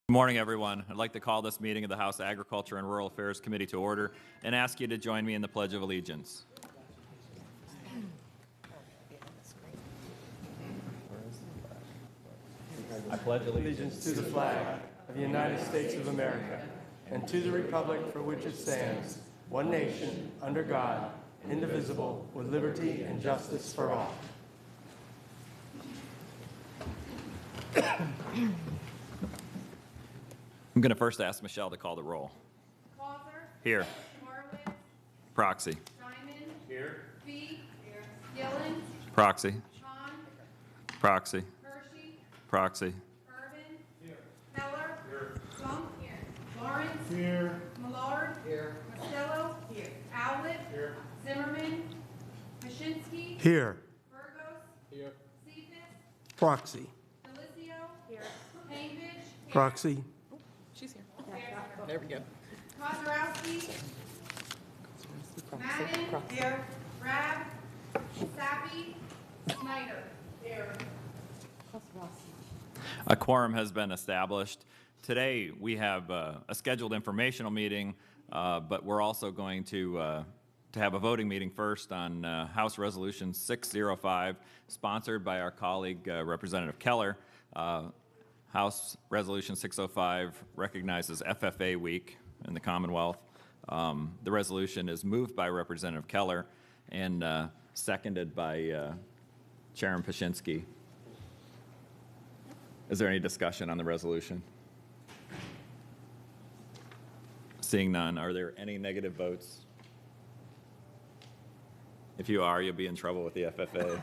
Good morning, everyone. I'd like to call this meeting of the House Agriculture and Rural Affairs Committee to order and ask you to join me in the Pledge of Allegiance. I pledge allegiance to the flag of the United States of America and to the republic for which it stands, one nation, under God, indivisible, with liberty and justice for all. I'm going to first ask Michelle to call the roll. Clauser. Here. Marwitz. Proxy. Simon. Here. Fee. Here. Gillen. Proxy. Hahn. Proxy. Hershey. Proxy. Irvin. Here. Heller. Here. Plump. Here. Lawrence. Here. Millard. Here. Costello. Here. Owlett. Here. Zimmerman. Mashinsky. Here. Burgos. Here. Cephas. Proxy. Delicio. Here. Painbridge. Here. Proxy. She's here. There we go. Kozarowski. Madden. Here. Rab. Sappy. Snyder. Here. A quorum has been established. Today, we have a scheduled informational meeting, but we're also going to have a voting meeting first on House Resolution 605, sponsored by our colleague, Representative Keller. House Resolution 605 recognizes FFA Week in the Commonwealth. The resolution is moved by Representative Keller and seconded by Chairman Pashinsky. Is there any discussion on the resolution? Seeing none, are there any negative votes? If you are, you'll be in trouble with the FFA.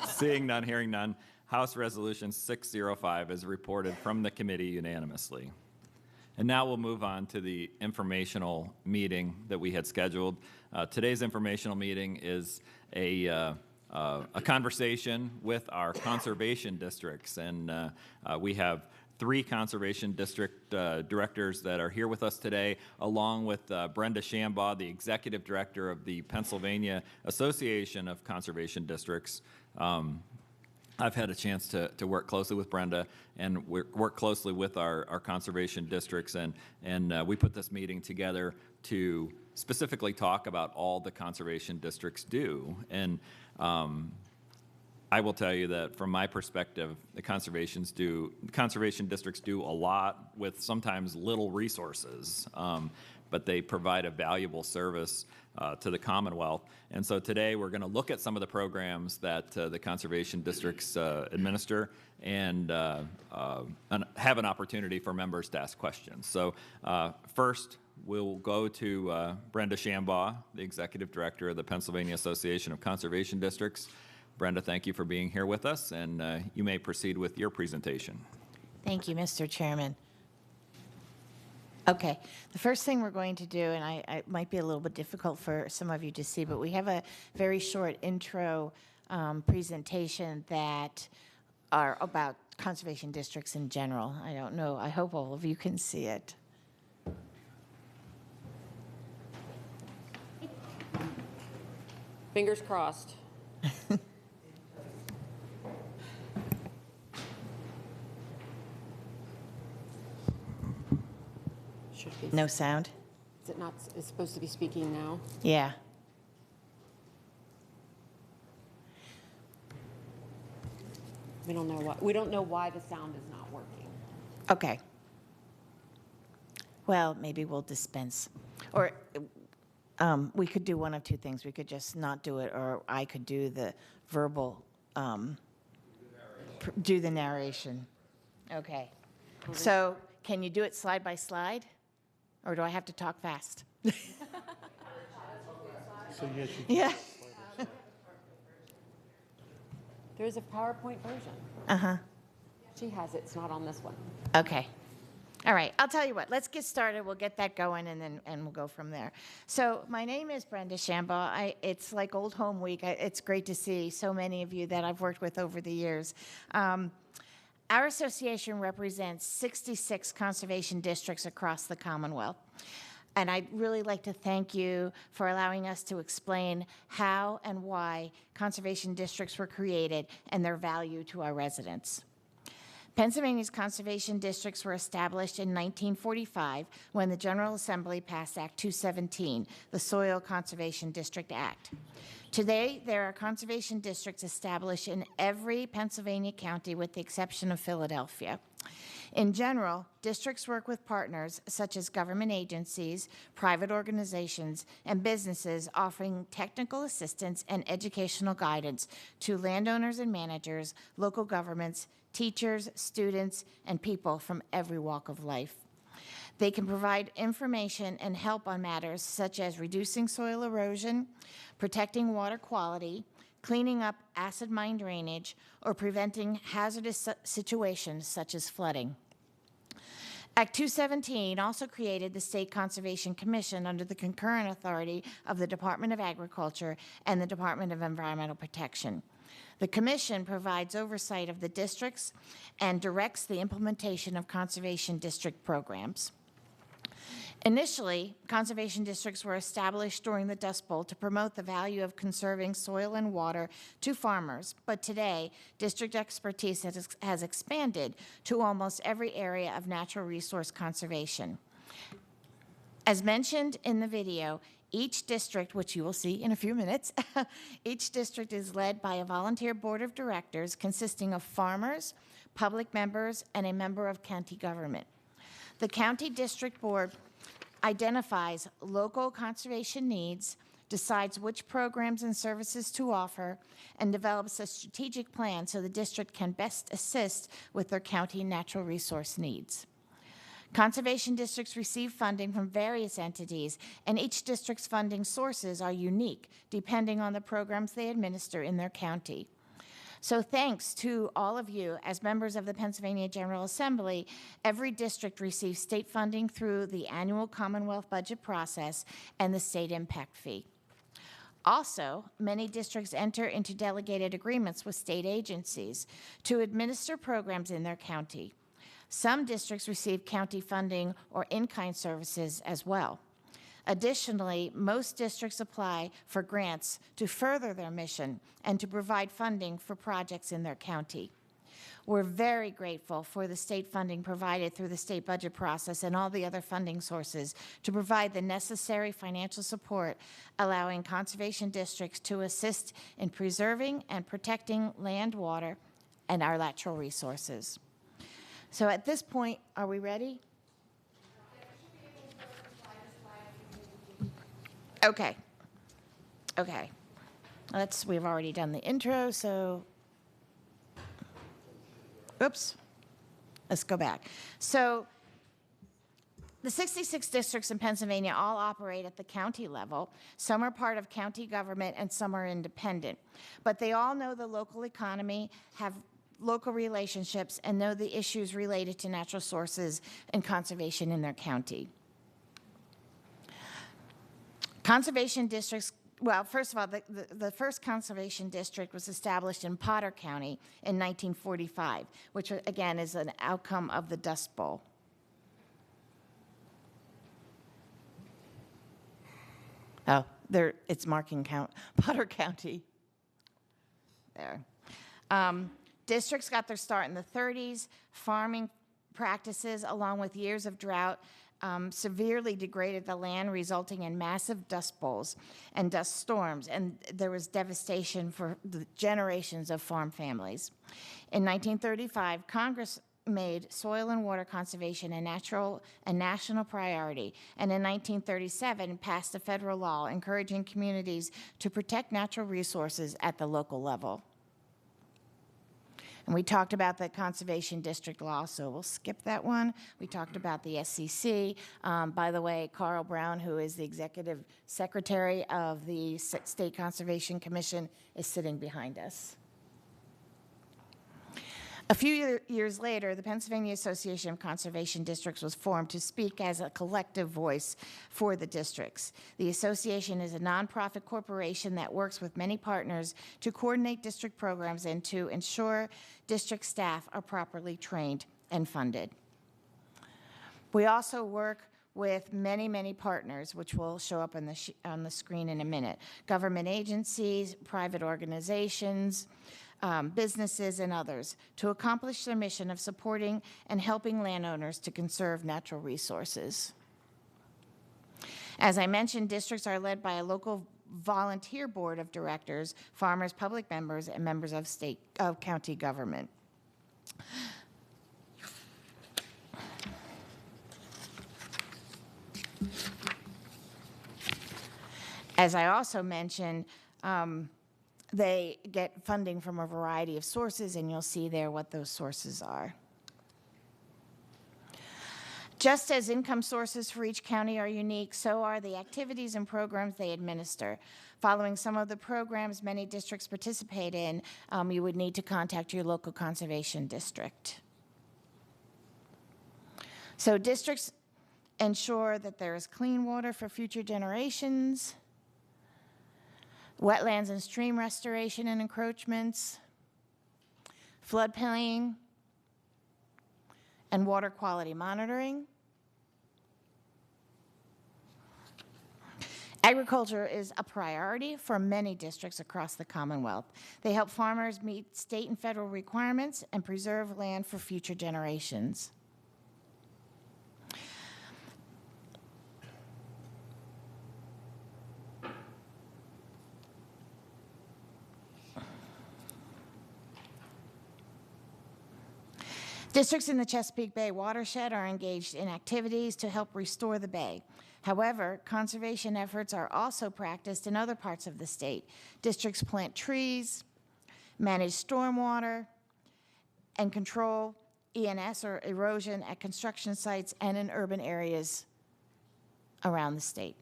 Seeing none, hearing none, House Resolution 605 is reported from the committee unanimously. And now we'll move on to the informational meeting that we had scheduled. Today's informational meeting is a conversation with our conservation districts, and we have 3 conservation district directors that are here with us today, along with Brenda Shambaugh, the executive director of the Pennsylvania Association of Conservation Districts. I've had a chance to work closely with Brenda and work closely with our conservation districts, and we put this meeting together to specifically talk about all the conservation districts do. And I will tell you that from my perspective, the conservation districts do a lot with sometimes little resources, but they provide a valuable service to the Commonwealth. And so today we're going to look at some of the programs that the conservation districts administer and have an opportunity for members to ask questions. So first, we'll go to Brenda Shambaugh, the executive director of the Pennsylvania Association of Conservation Districts. Brenda, thank you for being here with us, and you may proceed with your presentation. Thank you, Mr. Chairman. Okay, the first thing we're going to do, and it might be a little bit difficult for some of you to see, but we have a very short intro presentation that are about conservation districts in general. I don't know, I hope all of you can see it. Fingers crossed. No sound? Is it not, it's supposed to be speaking now? Yeah. We don't know why the sound is not working. Okay. Well, maybe we'll dispense. Or we could do one of 2 things. We could just not do it, or I could do the verbal, do the narration. Okay. So can you do it slide by slide? Or do I have to talk fast? So yes, you Yeah. There's a PowerPoint version. Uh-huh. She has it. It's not on this one. Okay. All right. I'll tell you what. Let's get started. We'll get that going, and we'll go from there. So my name is Brenda Shambaugh. It's like Old Home Week. It's great to see so many of you that I've worked with over the years. Our association represents 66 conservation districts across the Commonwealth. And I'd really like to thank you for allowing us to explain how and why conservation districts were created and their value to our residents. Pennsylvania's conservation districts were established in 1945 when the General Assembly passed Act 217, the Soil Conservation District Act. Today, there are conservation districts established in every Pennsylvania county with the exception of Philadelphia. In general, districts work with partners such as government agencies, private organizations, and businesses offering technical assistance and educational guidance to landowners and managers, local governments, teachers, students, and people from every walk of life. They can provide information and help on matters such as reducing soil erosion, protecting water quality, cleaning up acid mine drainage, or preventing hazardous situations such as flooding. Act 217 also created the State Conservation Commission under the concurrent authority of the Department of Agriculture and the Department of Environmental Protection. The Commission provides oversight of the districts and directs the implementation of conservation district programs. Initially, conservation districts were established during the Dust Bowl to promote the value of conserving soil and water to farmers, but today, district expertise has expanded to almost every area of natural resource conservation. As mentioned in the video, each district, which you will see in a few minutes, each district is led by a volunteer board of directors consisting of farmers, public members, and a member of county government. The county district board identifies local conservation needs, decides which programs and services to offer, and develops a strategic plan so the district can best assist with their county natural resource needs. Conservation districts receive funding from various entities, and each district's funding sources are unique, depending on the programs they administer in their county. So thanks to all of you, as members of the Pennsylvania General Assembly, every district receives state funding through the annual Commonwealth budget process and the state impact fee. Also, many districts enter into delegated agreements with state agencies to administer programs in their county. Some districts receive county funding or in-kind services as well. Additionally, most districts apply for grants to further their mission and to provide funding for projects in their county. We're very grateful for the state funding provided through the state budget process and all the other funding sources to provide the necessary financial support, allowing conservation districts to assist in preserving and protecting land, water, and our natural resources. So at this point, are we ready? Okay. Okay. We've already done the intro, so, oops. Let's go back. So, the 66 districts in Pennsylvania all operate at the county level. Some are part of county government and some are independent. But they all know the local economy, have local relationships, and know the issues related to natural sources and conservation in their county. Conservation districts, well, first of all, the first conservation district was established in Potter County in 1945, which again is an outcome of the Dust Bowl. Oh, there, it's marking Potter County. There. Districts got their start in the 30s. Farming practices, along with years of drought, severely degraded the land, resulting in massive dust bowls and dust storms, and there was devastation for the generations of farm families. In 1935, Congress made soil and water conservation a national priority, and in 1937 passed a federal law encouraging communities to protect natural resources at the local level. And we talked about the Conservation District Law, so we'll skip that one. We talked about the SCC. By the way, Carl Brown, who is the Executive Secretary of the State Conservation Commission, is sitting behind us. A few years later, the Pennsylvania Association of Conservation Districts was formed to speak as a collective voice for the districts. The association is a nonprofit corporation that works with many partners to coordinate district programs and to ensure district staff are properly trained and funded. We also work with many, many partners, which will show up on the screen in a minute. Government agencies, private organizations, businesses, and others to accomplish their mission of supporting and helping landowners to conserve natural resources. As I mentioned, districts are led by a local volunteer board of directors, farmers, public members, and members of county government. As I also mentioned, they get funding from a variety of sources, and you'll see there what those sources are. Just as income sources for each county are unique, so are the activities and programs they administer. Following some of the programs many districts participate in, you would need to contact your local conservation district. So districts ensure that there is clean water for future generations, wetlands and stream restoration and encroachments, floodplain, and water quality monitoring. Agriculture is a priority for many districts across the Commonwealth. They help farmers meet state and federal requirements and preserve land for future generations. Districts in the Chesapeake Bay watershed are engaged in activities to help restore the bay. However, conservation efforts are also practiced in other parts of the state. Districts plant trees, manage stormwater, and control ENS or erosion at construction sites and in urban areas around the state.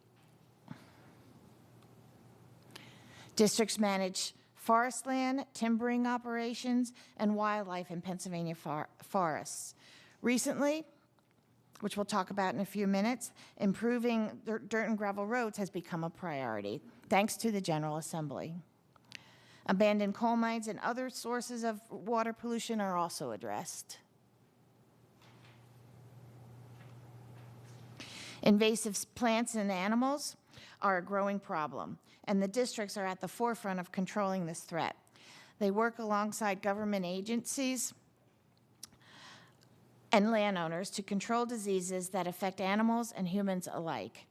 Districts manage forest land, timbering operations, and wildlife in Pennsylvania forests. Recently, which we'll talk about in a few minutes, improving dirt and gravel roads has become a priority, thanks to the General Assembly. Abandoned coal mines and other sources of water pollution are also addressed. Invasive plants and animals are a growing problem, and the districts are at the forefront of controlling this threat. They work alongside government agencies and landowners to control diseases that affect animals and humans alike.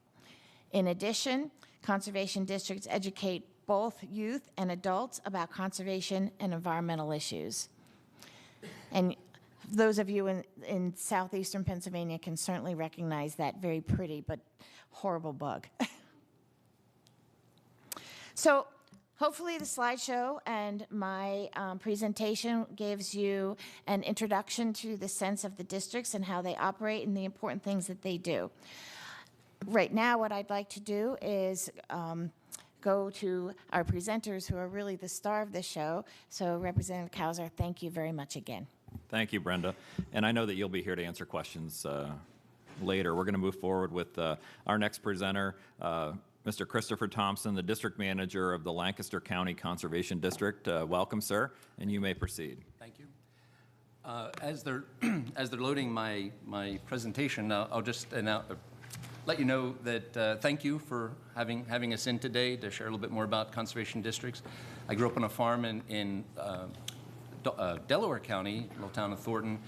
In addition, conservation districts educate both youth and adults about conservation and environmental issues. And those of you in southeastern Pennsylvania can certainly recognize that very pretty but horrible bug. So hopefully the slideshow and my presentation gives you an introduction to the sense of the districts and how they operate and the important things that they do. Right now, what I'd like to do is go to our presenters who are really the star of the show. So Representative Cowser, thank you very much again. Thank you, Brenda. And I know that you'll be here to answer questions later. We're going to move forward with our next presenter, Mr. Christopher Thompson, the District Manager of the Lancaster County Conservation District. Welcome, sir, and you may proceed. Thank you. As they're loading my presentation, I'll just let you know that thank you for having us in today to share a little bit more about conservation districts. I grew up on a farm in Delaware County, little town of Thornton.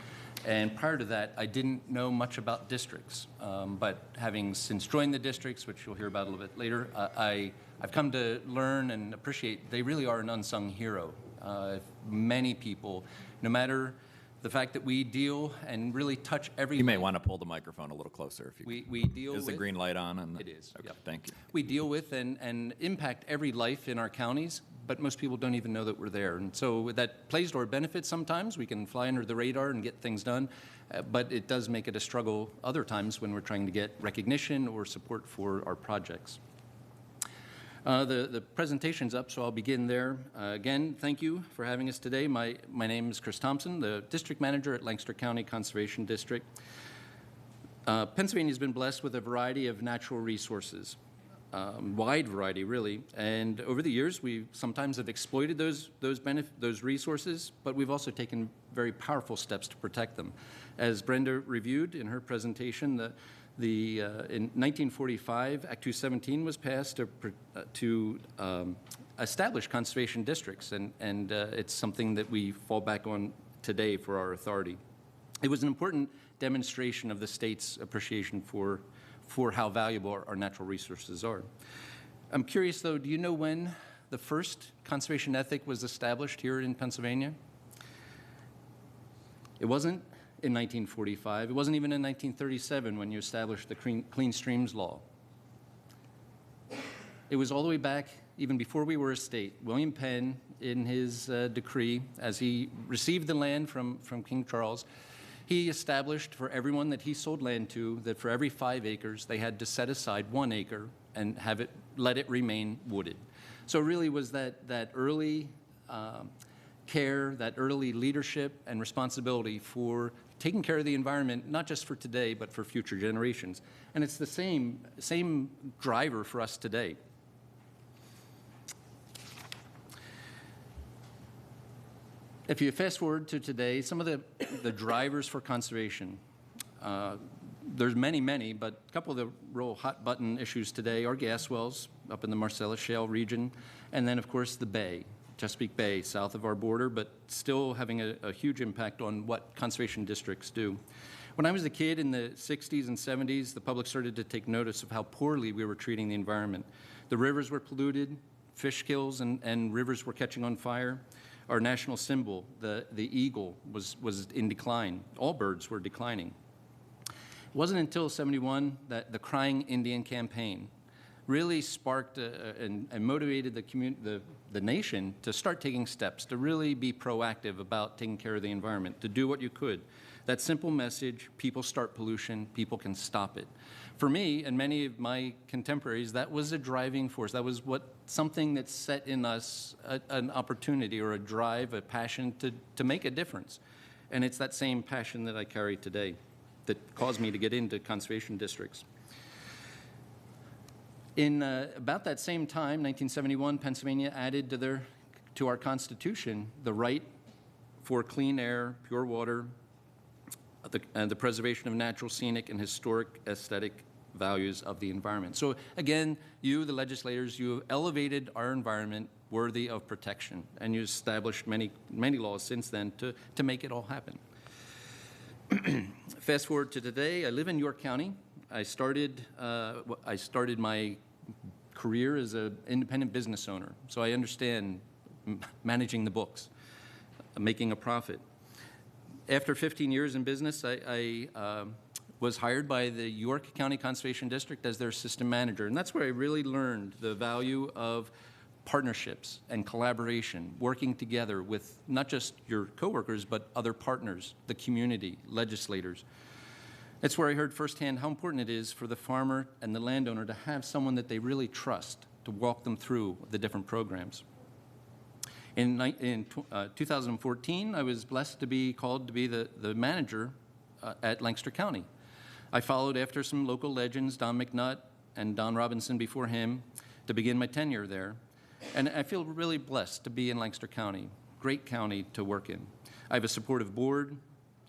And prior to that, I didn't know much about districts. But having since joined the districts, which you'll hear about a little bit later, I've come to learn and appreciate they really are an unsung hero. Many people, no matter the fact that we deal and really touch every You may want to pull the microphone a little closer if you we deal Is with, the green light on? And it is. Okay, Yep. thank you. We deal with and impact every life in our counties, but most people don't even know that we're there. And so that plays to our benefit sometimes. We can fly under the radar and get things done, but it does make it a struggle other times when we're trying to get recognition or support for our projects. The presentation's up, so I'll begin there. Again, thank you for having us today. My name is Chris Thompson, the District Manager at Lancaster County Conservation District. Pennsylvania's been blessed with a variety of natural resources, wide variety, really. And over the years, we sometimes have exploited those resources, but we've also taken very powerful steps to protect them. As Brenda reviewed in her presentation, In 1945, Act 217 was passed to establish conservation districts, and it's something that we fall back on today for our authority. It was an important demonstration of the state's appreciation for how valuable our natural resources are. I'm curious, though, do you know when the first conservation ethic was established here in Pennsylvania? It wasn't in 1945. It wasn't even in 1937 when you established the Clean Streams Law. It was all the way back, even before we were a state. William Penn, in his decree, as he received the land from King Charles, he established for everyone that he sold land to that for every 5 acres, they had to set aside 1 acre and let it remain wooded. So it really was that early care, that early leadership and responsibility for taking care of the environment, not just for today, but for future generations. And it's the same driver for us today. If you fast forward to today, some of the drivers for conservation, there's many, but a couple of the real hot button issues today are gas wells up in the Marcellus Shale region, and then of course the Bay, Chesapeake Bay, south of our border, but still having a huge impact on what conservation districts do. When I was a kid in the 60s and 70s, the public started to take notice of how poorly we were treating the environment. The rivers were polluted, fish kills and rivers were catching on fire. Our national symbol, the eagle, was in decline. All birds were declining. It wasn't until '71 that the Crying Indian campaign really sparked and motivated the nation to start taking steps, to really be proactive about taking care of the environment, to do what you could. That simple message, people start pollution, people can stop it. For me and many of my contemporaries, that was a driving force. That was something that set in us an opportunity or a drive, a passion to make a difference. And it's that same passion that I carry today that caused me to get into conservation districts. In about that same time, 1971, Pennsylvania added to our Constitution the right for clean air, pure water, and the preservation of natural, scenic, and historic aesthetic values of the environment. So again, you, the legislators, you have elevated our environment worthy of protection, and you established many laws since then to make it all happen. Fast forward to today, I live in York County. I started my career as an independent business owner, so I understand managing the books, making a profit. After 15 years in business, I was hired by the York County Conservation District as their assistant manager, and that's where I really learned the value of partnerships and collaboration, working together with not just your coworkers, but other partners, the community, legislators. It's where I heard firsthand how important it is for the farmer and the landowner to have someone that they really trust to walk them through the different programs. In 2014, I was blessed to be called to be the manager at Lancaster County. I followed after some local legends, Don McNutt and Don Robinson before him, to begin my tenure there. And I feel really blessed to be in Lancaster County, great county to work in. I have a supportive board,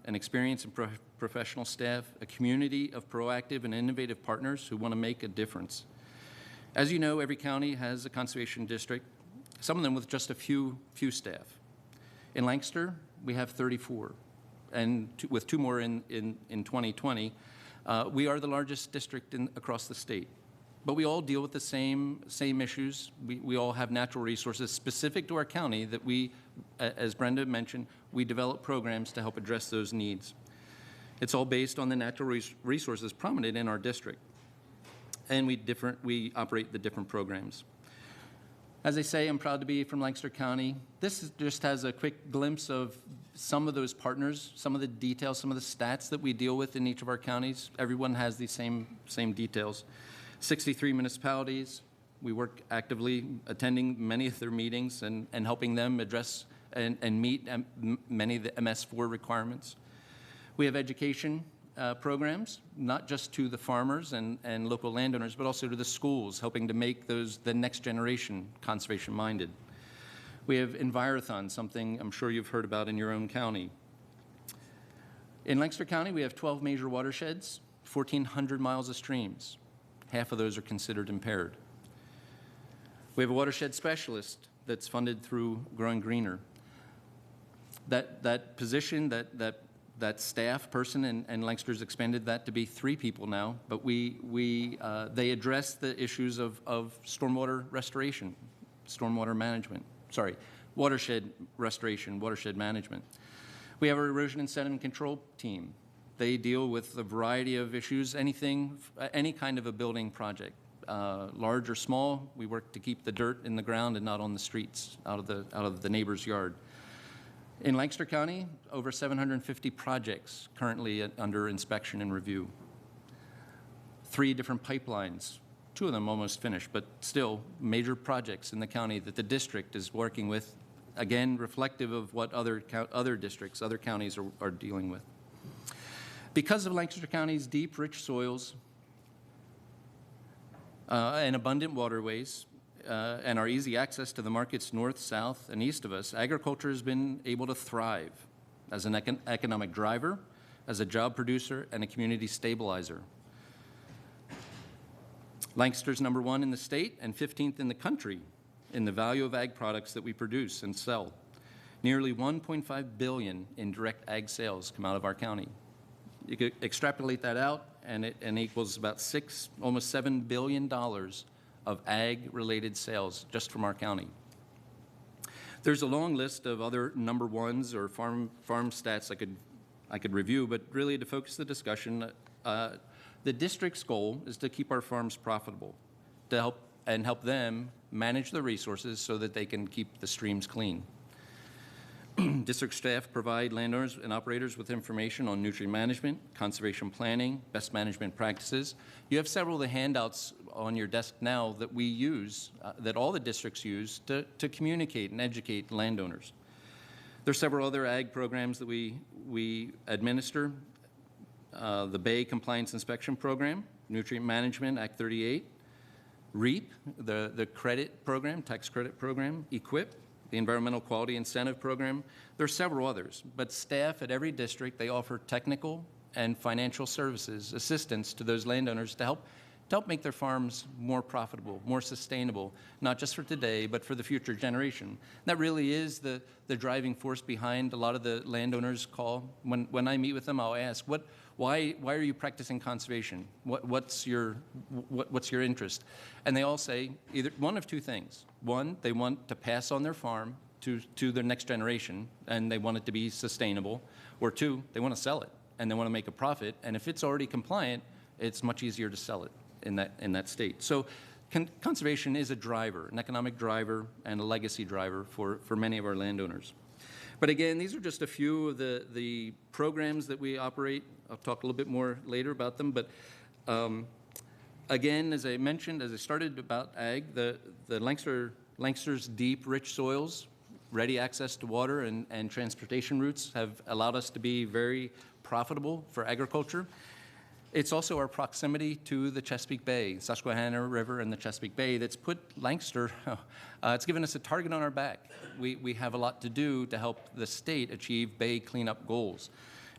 an experienced and professional staff, a community of proactive and innovative partners who want to make a difference. As you know, every county has a conservation district, some of them with just a few staff. In Lancaster, we have 34, and with 2 more in 2020. We are the largest district across the state, but we all deal with the same issues. We all have natural resources specific to our county that we, as Brenda mentioned, we develop programs to help address those needs. It's all based on the natural resources prominent in our district, and we operate the different programs. As I say, I'm proud to be from Lancaster County. This just has a quick glimpse of some of those partners, some of the details, some of the stats that we deal with in each of our counties. Everyone has these same details. 63 municipalities. We work actively attending many of their meetings and helping them address and meet many of the MS4 requirements. We have education programs, not just to the farmers and local landowners, but also to the schools, helping to make the next generation conservation-minded. We have Envirothon, something I'm sure you've heard about in your own county. In Lancaster County, we have 12 major watersheds, 1,400 miles of streams. Half of those are considered impaired. We have a watershed specialist that's funded through Growing Greener. That position, that staff person, and Lancaster's expanded that to be 3 people now, but they address the issues of stormwater restoration, stormwater management, watershed restoration, watershed management. We have our erosion and sediment control team. They deal with a variety of issues, any kind of a building project, large or small. We work to keep the dirt in the ground and not on the streets, out of the neighbor's yard. In Lancaster County, over 750 projects currently under inspection and review. 3 different pipelines, 2 of them almost finished, but still major projects in the county that the district is working with, again, reflective of what other districts, other counties are dealing with. Because of Lancaster County's deep, rich soils and abundant waterways, and our easy access to the markets north, south, and east of us, agriculture has been able to thrive as an economic driver, as a job producer, and a community stabilizer. Lancaster's #1 in the state and 15th in the country in the value of ag products that we produce and sell. Nearly $1.5 billion in direct ag sales come out of our county. You could extrapolate that out, and it equals about almost $7 billion of ag-related sales just from our county. There's a long list of other #1s or farm stats I could review, but really to focus the discussion, the district's goal is to keep our farms profitable, to help them manage the resources so that they can keep the streams clean. District staff provide landowners and operators with information on nutrient management, conservation planning, best management practices. You have several of the handouts on your desk now that we use, that all the districts use to communicate and educate landowners. There's several other ag programs that we administer. The Bay Compliance Inspection Program, Nutrient Management Act 38, REAP, the credit program, tax credit program, EQIP, the Environmental Quality Incentive Program. There are several others, but staff at every district, they offer technical and financial services, assistance to those landowners to help make their farms more profitable, more sustainable, not just for today, but for the future generation. That really is the driving force behind a lot of the landowners' call. When I meet with them, I'll ask, why are you practicing conservation? What's your interest? And they all say either one of 2 things. One, they want to pass on their farm to their next generation, and they want it to be sustainable. Or 2, they want to sell it, and they want to make a profit. And if it's already compliant, it's much easier to sell it in that state. So conservation is a driver, an economic driver and a legacy driver for many of our landowners. But again, these are just a few of the programs that we operate. I'll talk a little bit more later about them. But again, as I mentioned, as I started about ag, the Lancaster's deep, rich soils, ready access to water and transportation routes have allowed us to be very profitable for agriculture. It's also our proximity to the Chesapeake Bay, Susquehanna River and the Chesapeake Bay that's put Lancaster, it's given us a target on our back. We have a lot to do to help the state achieve bay cleanup goals.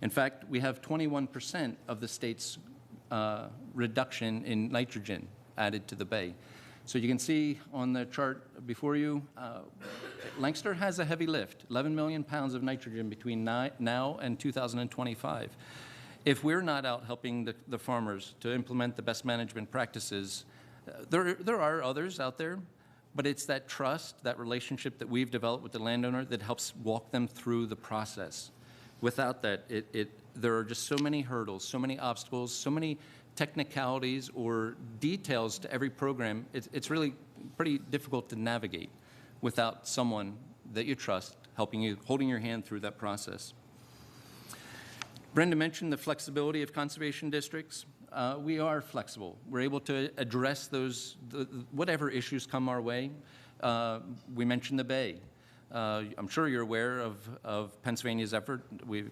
In fact, we have 21% of the state's reduction in nitrogen added to the bay. So you can see on the chart before you, Lancaster has a heavy lift, 11 million pounds of nitrogen between now and 2025. If we're not out helping the farmers to implement the best management practices, there are others out there, but it's that trust, that relationship that we've developed with the landowner that helps walk them through the process. Without that, there are just so many hurdles, so many obstacles, so many technicalities or details to every program. It's really pretty difficult to navigate without someone that you trust helping you, holding your hand through that process. Brenda mentioned the flexibility of conservation districts. We are flexible. We're able to address whatever issues come our way. We mentioned the Bay. I'm sure you're aware of Pennsylvania's effort. We've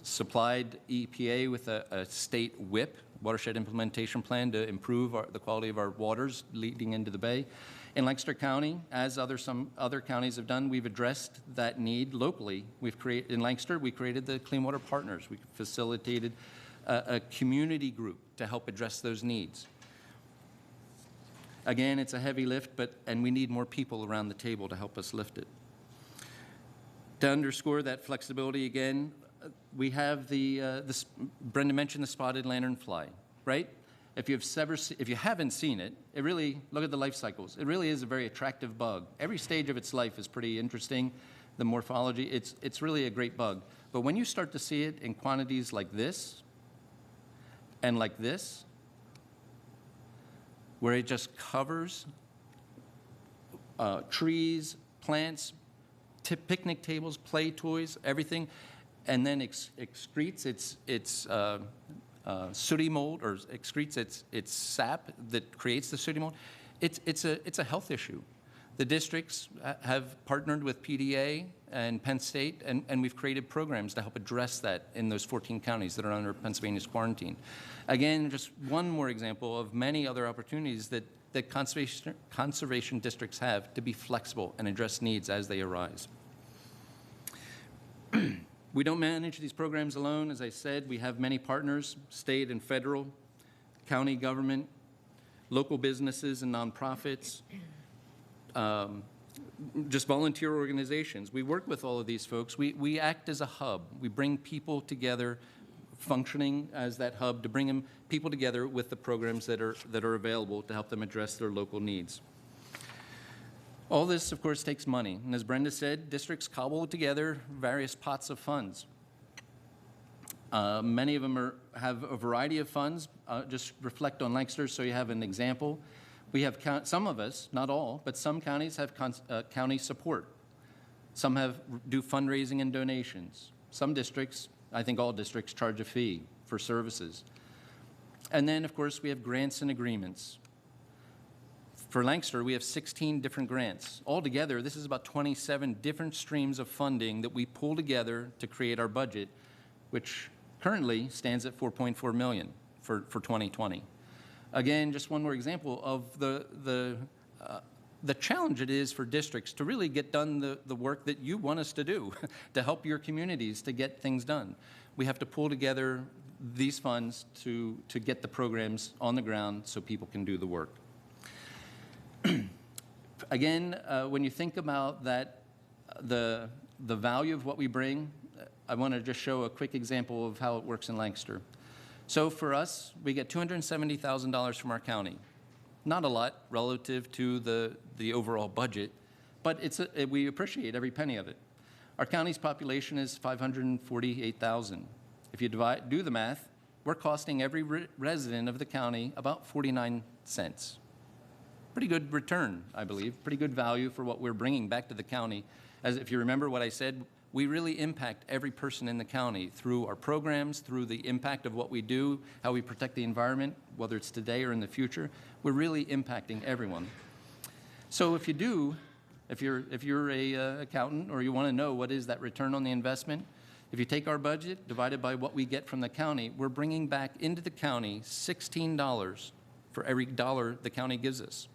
supplied EPA with a state WIP, Watershed Implementation Plan, to improve the quality of our waters leading into the Bay. In Lancaster County, as some other counties have done, we've addressed that need locally. In Lancaster, we created the Clean Water Partners. We facilitated a community group to help address those needs. Again, it's a heavy lift, and we need more people around the table to help us lift it. To underscore that flexibility again, we have Brenda mentioned the spotted lanternfly, right? If you haven't seen it, look at the life cycles. It really is a very attractive bug. Every stage of its life is pretty interesting. The morphology, it's really a great bug. But when you start to see it in quantities like this and like this, where it just covers trees, plants, picnic tables, play toys, everything, and then excretes its sooty mold, or excretes its sap that creates the sooty mold. It's a health issue. The districts have partnered with PDA and Penn State, and we've created programs to help address that in those 14 counties that are under Pennsylvania's quarantine. Again, just one more example of many other opportunities that conservation districts have to be flexible and address needs as they arise. We don't manage these programs alone. As I said, we have many partners, state and federal, county government, local businesses and nonprofits, just volunteer organizations. We work with all of these folks. We act as a hub. We bring people together, functioning as that hub to bring people together with the programs that are available to help them address their local needs. All this, of course, takes money. And as Brenda said, districts cobble together various pots of funds. Many of them have a variety of funds. Just reflect on Lancaster so you have an example. We have some of us, not all, but some counties have county support. Some do fundraising and donations. Some districts, I think all districts, charge a fee for services. And then, of course, we have grants and agreements. For Lancaster, we have 16 different grants. Altogether, this is about 27 different streams of funding that we pull together to create our budget, which currently stands at $4.4 million for 2020. Again, just one more example of the challenge it is for districts to really get done the work that you want us to do, to help your communities to get things done. We have to pull together these funds to get the programs on the ground so people can do the work. Again, when you think about that, the value of what we bring, I want to just show a quick example of how it works in Lancaster. So for us, we get $270,000 from our county. Not a lot relative to the overall budget, but we appreciate every penny of it. Our county's population is 548,000. If you do the math, we're costing every resident of the county about 49 cents. Pretty good return, I believe, pretty good value for what we're bringing back to the county. As if you remember what I said, we really impact every person in the county through our programs, through the impact of what we do, how we protect the environment, whether it's today or in the future. We're really impacting everyone. So if you're a accountant or you want to know what is that return on the investment, if you take our budget divided by what we get from the county, we're bringing back into the county $16 for every dollar the county gives us.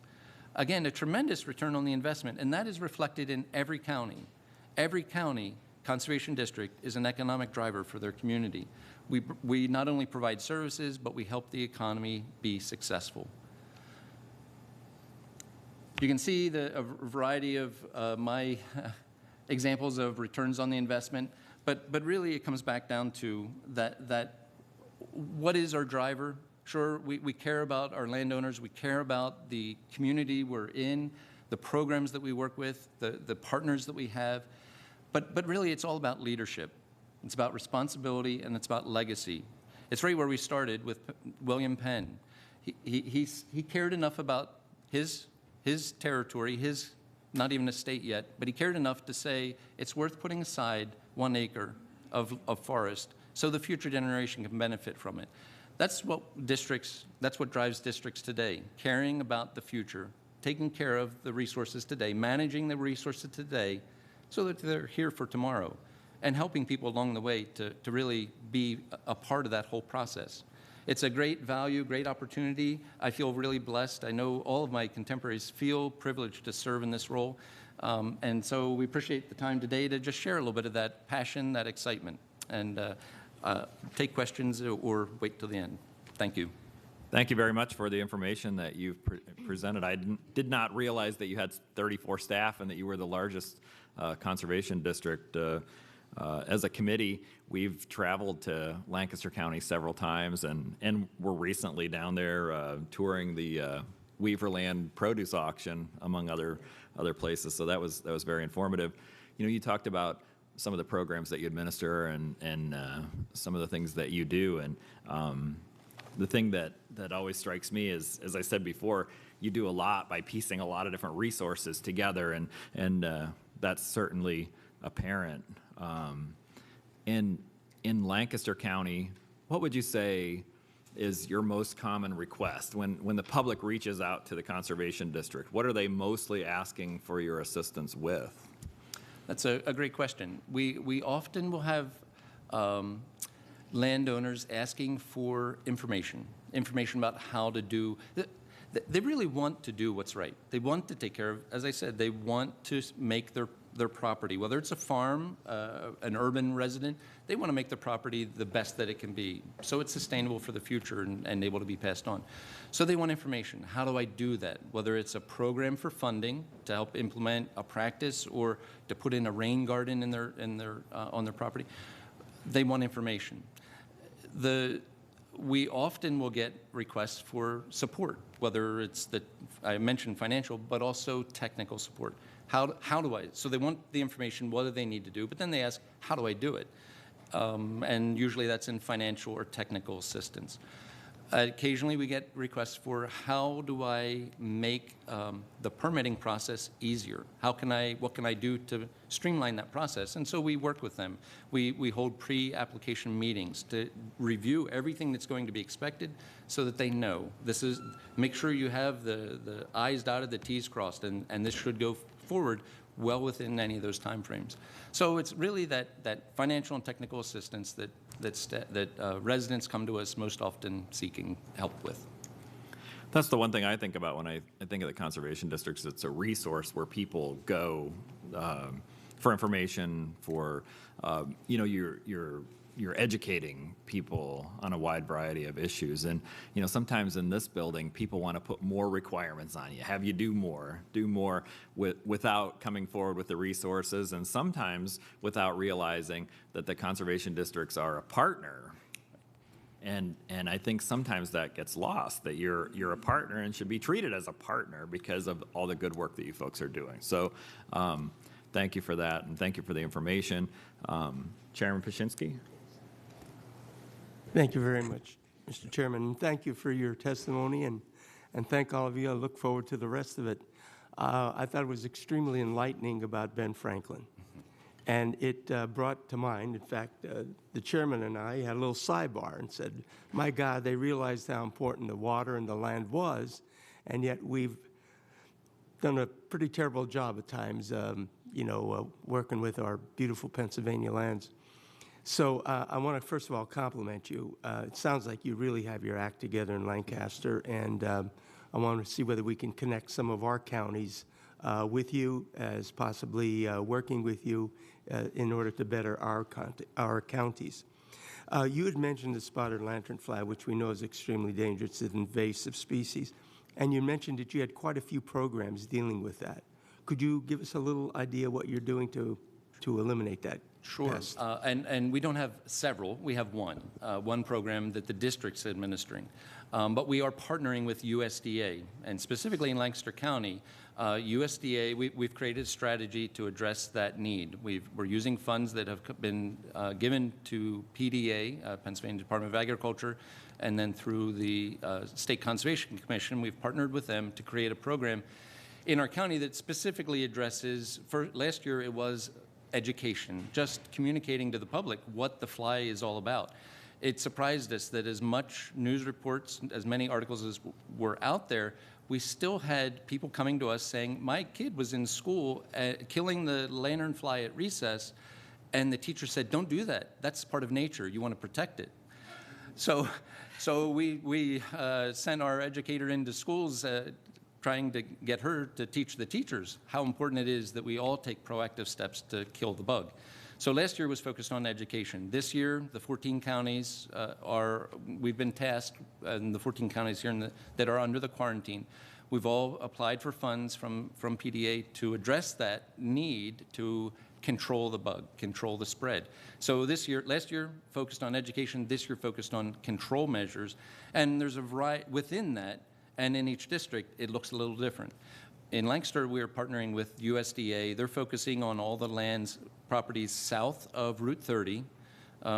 Again, a tremendous return on the investment, and that is reflected in every county. Every county conservation district is an economic driver for their community. We not only provide services, but we help the economy be successful. You can see a variety of my examples of returns on the investment, but really it comes back down to that what is our driver? Sure, we care about our landowners, we care about the community we're in, the programs that we work with, the partners that we have, but really it's all about leadership. It's about responsibility and it's about legacy. It's right where we started with William Penn. He cared enough about his territory, his not even a state yet, but he cared enough to say it's worth putting aside 1 acre of forest so the future generation can benefit from it. That's what drives districts today, caring about the future, taking care of the resources today, managing the resources today so that they're here for tomorrow, and helping people along the way to really be a part of that whole process. It's a great value, great opportunity. I feel really blessed. I know all of my contemporaries feel privileged to serve in this role. And so we appreciate the time today to just share a little bit of that passion, that excitement. And take questions or wait till the end. Thank you. Thank you very much for the information that you've presented. I did not realize that you had 34 staff and that you were the largest conservation district. As a committee, we've traveled to Lancaster County several times, and we're recently down there touring the Weaverland produce auction, among other places. So that was very informative. You know, you talked about some of the programs that you administer and some of the things that you do, and the thing that always strikes me is, as I said before, you do a lot by piecing a lot of different resources together, and that's certainly apparent. In Lancaster County, what would you say is your most common request when the public reaches out to the Conservation District? What are they mostly asking for your assistance with? That's a great question. We often will have landowners asking for information about how to do. They really want to do what's right. They want to take care of, as I said, they want to make their property, whether it's a farm, an urban resident, they want to make the property the best that it can be, so it's sustainable for the future and able to be passed on. So they want information. How do I do that? Whether it's a program for funding to help implement a practice or to put in a rain garden on their property, they want information. We often will get requests for support, whether it's I mentioned financial, but also technical support. How do I? So they want the information, what do they need to do, but then they ask, how do I do it? And usually that's in financial or technical assistance. Occasionally we get requests for how do I make the permitting process easier? What can I do to streamline that process? And so we work with them. We hold pre-application meetings to review everything that's going to be expected so that they know. Make sure you have the I's dotted, the T's crossed, and this should go forward well within any of those timeframes. So it's really that financial and technical assistance that residents come to us most often seeking help with. That's the one thing I think about when I think of the conservation districts. It's a resource where people go for information, for you're educating people on a wide variety of issues. And sometimes in this building, people want to put more requirements on you, have you do more without coming forward with the resources, and sometimes without realizing that the conservation districts are a partner. And I think sometimes that gets lost, that you're a partner and should be treated as a partner because of all the good work that you folks are doing. So thank you for that, and thank you for the information. Chairman Paszynski? Thank you very much, Mr. Chairman. And thank you for your testimony, and thank all of you. I look forward to the rest of it. I thought it was extremely enlightening about Ben Franklin. And it brought to mind, in fact, the chairman and I had a little sidebar and said, my God, they realized how important the water and the land was, and yet we've done a pretty terrible job at times, working with our beautiful Pennsylvania lands. So I want to, first of all, compliment you. It sounds like you really have your act together in Lancaster, and I want to see whether we can connect some of our counties with you, as possibly working with you in order to better our counties. You had mentioned the spotted lanternfly, which we know is extremely dangerous. It's an invasive species. And you mentioned that you had quite a few programs dealing with that. Could you give us a little idea what you're doing to eliminate that? Sure. pest? And we don't have several. We have one program that the district's administering. But we are partnering with USDA, and specifically in Lancaster County, USDA, we've created a strategy to address that need. We're using funds that have been given to PDA, Pennsylvania Department of Agriculture, and then through the State Conservation Commission, we've partnered with them to create a program in our county that specifically addresses, for last year it was education, just communicating to the public what the fly is all about. It surprised us that as much news reports, as many articles as were out there, we still had people coming to us saying, my kid was in school killing the lanternfly at recess, and the teacher said, don't do that. That's part of nature. You want to protect it. So we sent our educator into schools trying to get her to teach the teachers how important it is that we all take proactive steps to kill the bug. So last year was focused on education. This year, the 14 counties we've been tasked, and the 14 counties here that are under the quarantine, we've all applied for funds from PDA to address that need to control the bug, control the spread. So last year focused on education, this year focused on control measures, and there's a variety within that, and in each district, it looks a little different. In Lancaster, we are partnering with USDA. They're focusing on all the lands, properties south of Route 30,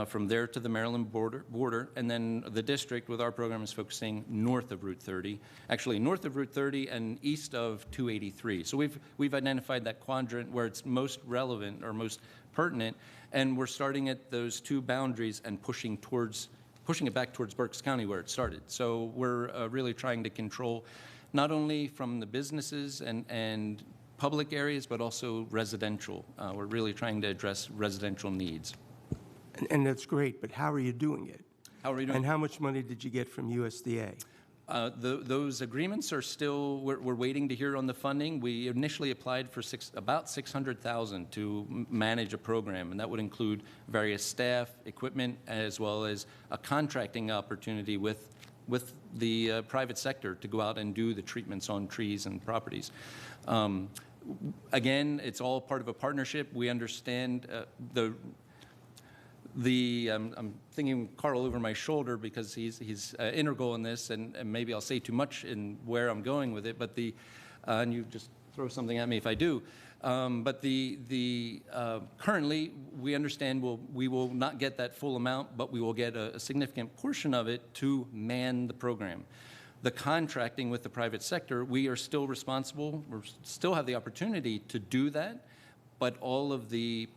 from there to the Maryland border, and then the district with our program is focusing north of Route 30, actually north of Route 30 and east of 283. So we've identified that quadrant where it's most relevant or most pertinent, and we're starting at those two boundaries and pushing it back towards Berks County where it started. So we're really trying to control not only from the businesses and public areas, but also residential. We're really trying to address residential needs. And that's great, but how are you doing it? How are you doing? And how much money did you get from USDA? Those agreements are still, we're waiting to hear on the funding. We initially applied for about $600,000 to manage a program, and that would include various staff, equipment, as well as a contracting opportunity with the private sector to go out and do the treatments on trees and properties. Again, it's all part of a partnership. We understand I'm thinking Carl over my shoulder because he's integral in this, and maybe I'll say too much in where I'm going with it, but and you just throw something at me if I do. But currently, we understand we will not get that full amount, but we will get a significant portion of it to man the program. The contracting with the private sector, we are still responsible, we still have the opportunity to do that, but all of the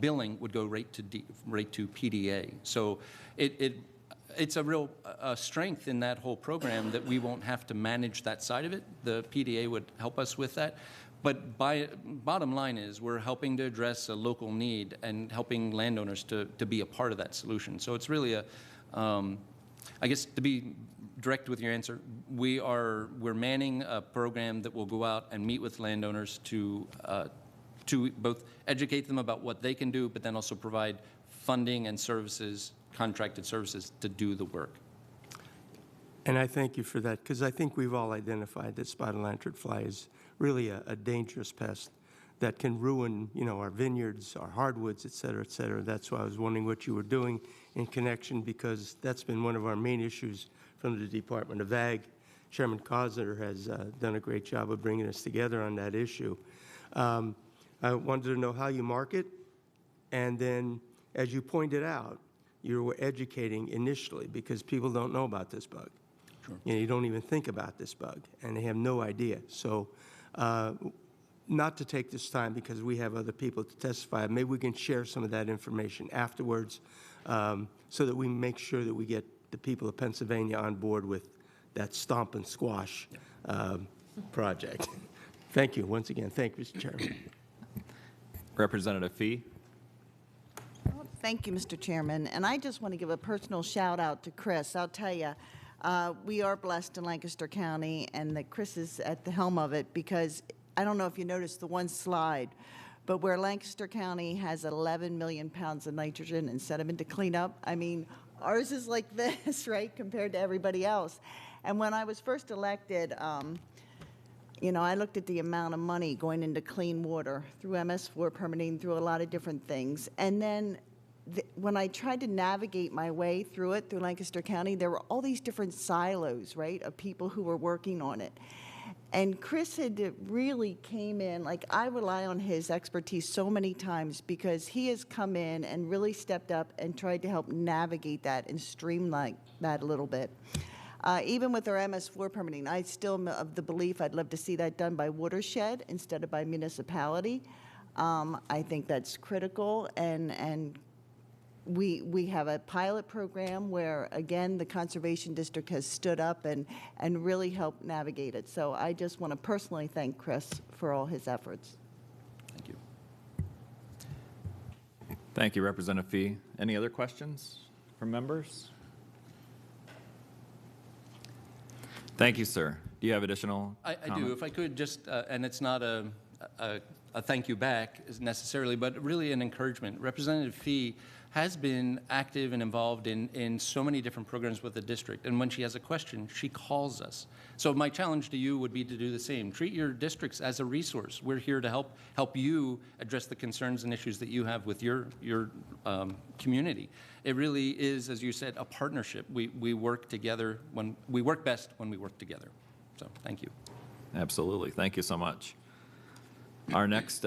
billing would go right to PDA. So it's a real strength in that whole program that we won't have to manage that side of it. The PDA would help us with that. But bottom line is we're helping to address a local need and helping landowners to be a part of that solution. So it's really I guess to be direct with your answer, we're manning a program that will go out and meet with landowners to both educate them about what they can do, but then also provide funding and services, contracted services to do the work. And I thank you for that, because I think we've all identified that spotted lantern fly is really a dangerous pest that can ruin, our vineyards, our hardwoods, et cetera, et cetera. That's why I was wondering what you were doing in connection, because that's been one of our main issues from the Department of Ag. Chairman Cosner has done a great job of bringing us together on that issue. I wanted to know how you market, and then, as you pointed out, you were educating initially because people don't know about this bug. Sure. You don't even think about this bug, and they have no idea. So not to take this time because we have other people to testify, maybe we can share some of that information afterwards so that we make sure that we get the people of Pennsylvania on board with that stomp and squash project. Thank you once again. Thank you, Mr. Chairman. Representative Fee. Thank you, Mr. Chairman. And I just want to give a personal shout out to Chris. I'll tell you, we are blessed in Lancaster County, and that Chris is at the helm of it, because I don't know if you noticed the one slide, but where Lancaster County has 11 million pounds of nitrogen and sediment to clean up, I mean, ours is like this, right, compared to everybody else. And when I was first elected, I looked at the amount of money going into clean water through MS4 permitting, through a lot of different things. And then when I tried to navigate my way through it, through Lancaster County, there were all these different silos, right, of people who were working on it. And Chris had really came in, like, I rely on his expertise so many times because he has come in and really stepped up and tried to help navigate that and streamline that a little bit. Even with our MS4 permitting, I still am of the belief I'd love to see that done by watershed instead of by municipality. I think that's critical, and we have a pilot program where, again, the Conservation District has stood up and really helped navigate it. So I just want to personally thank Chris for all his efforts. Thank you. Thank you, Representative Fee. Any other questions from members? Thank you, sir. Do you have additional I do. If I could just, and it's not a a thank you back necessarily, but really an encouragement. Representative Fee has been active and involved in so many different programs with the district, and when she has a question, she calls us. So my challenge to you would be to do the same. Treat your districts as a resource. We're here to help you address the concerns and issues that you have with your community. It really is, as you said, a partnership. We work together we work best when we work together. So thank you. Absolutely. Thank you so much. Our next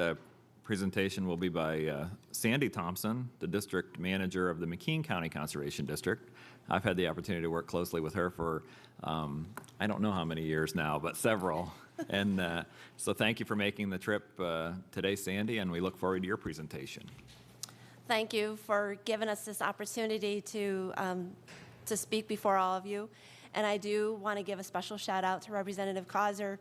presentation will be by Sandy Thompson, the district manager of the McKean County Conservation District. I've had the opportunity to work closely with her for I don't know how many years now, but several. And so thank you for making the trip today, Sandy, and we look forward to your presentation. Thank you for giving us this opportunity to speak before all of you. And I do want to give a special shout out to Representative Causer.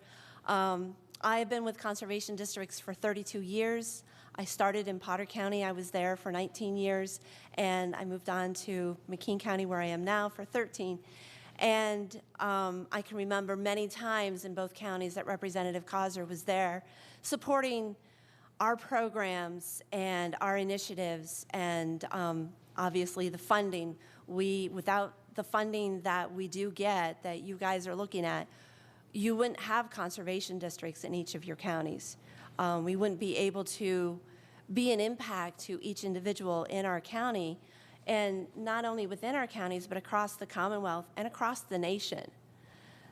I have been with conservation districts for 32 years. I started in Potter County. I was there for 19 years, and I moved on to McKean County, where I am now, for 13. And I can remember many times in both counties that Representative Causer was there supporting our programs and our initiatives and obviously the funding. Without the funding that we do get, that you guys are looking at, you wouldn't have conservation districts in each of your counties. We wouldn't be able to be an impact to each individual in our county, and not only within our counties, but across the Commonwealth and across the nation.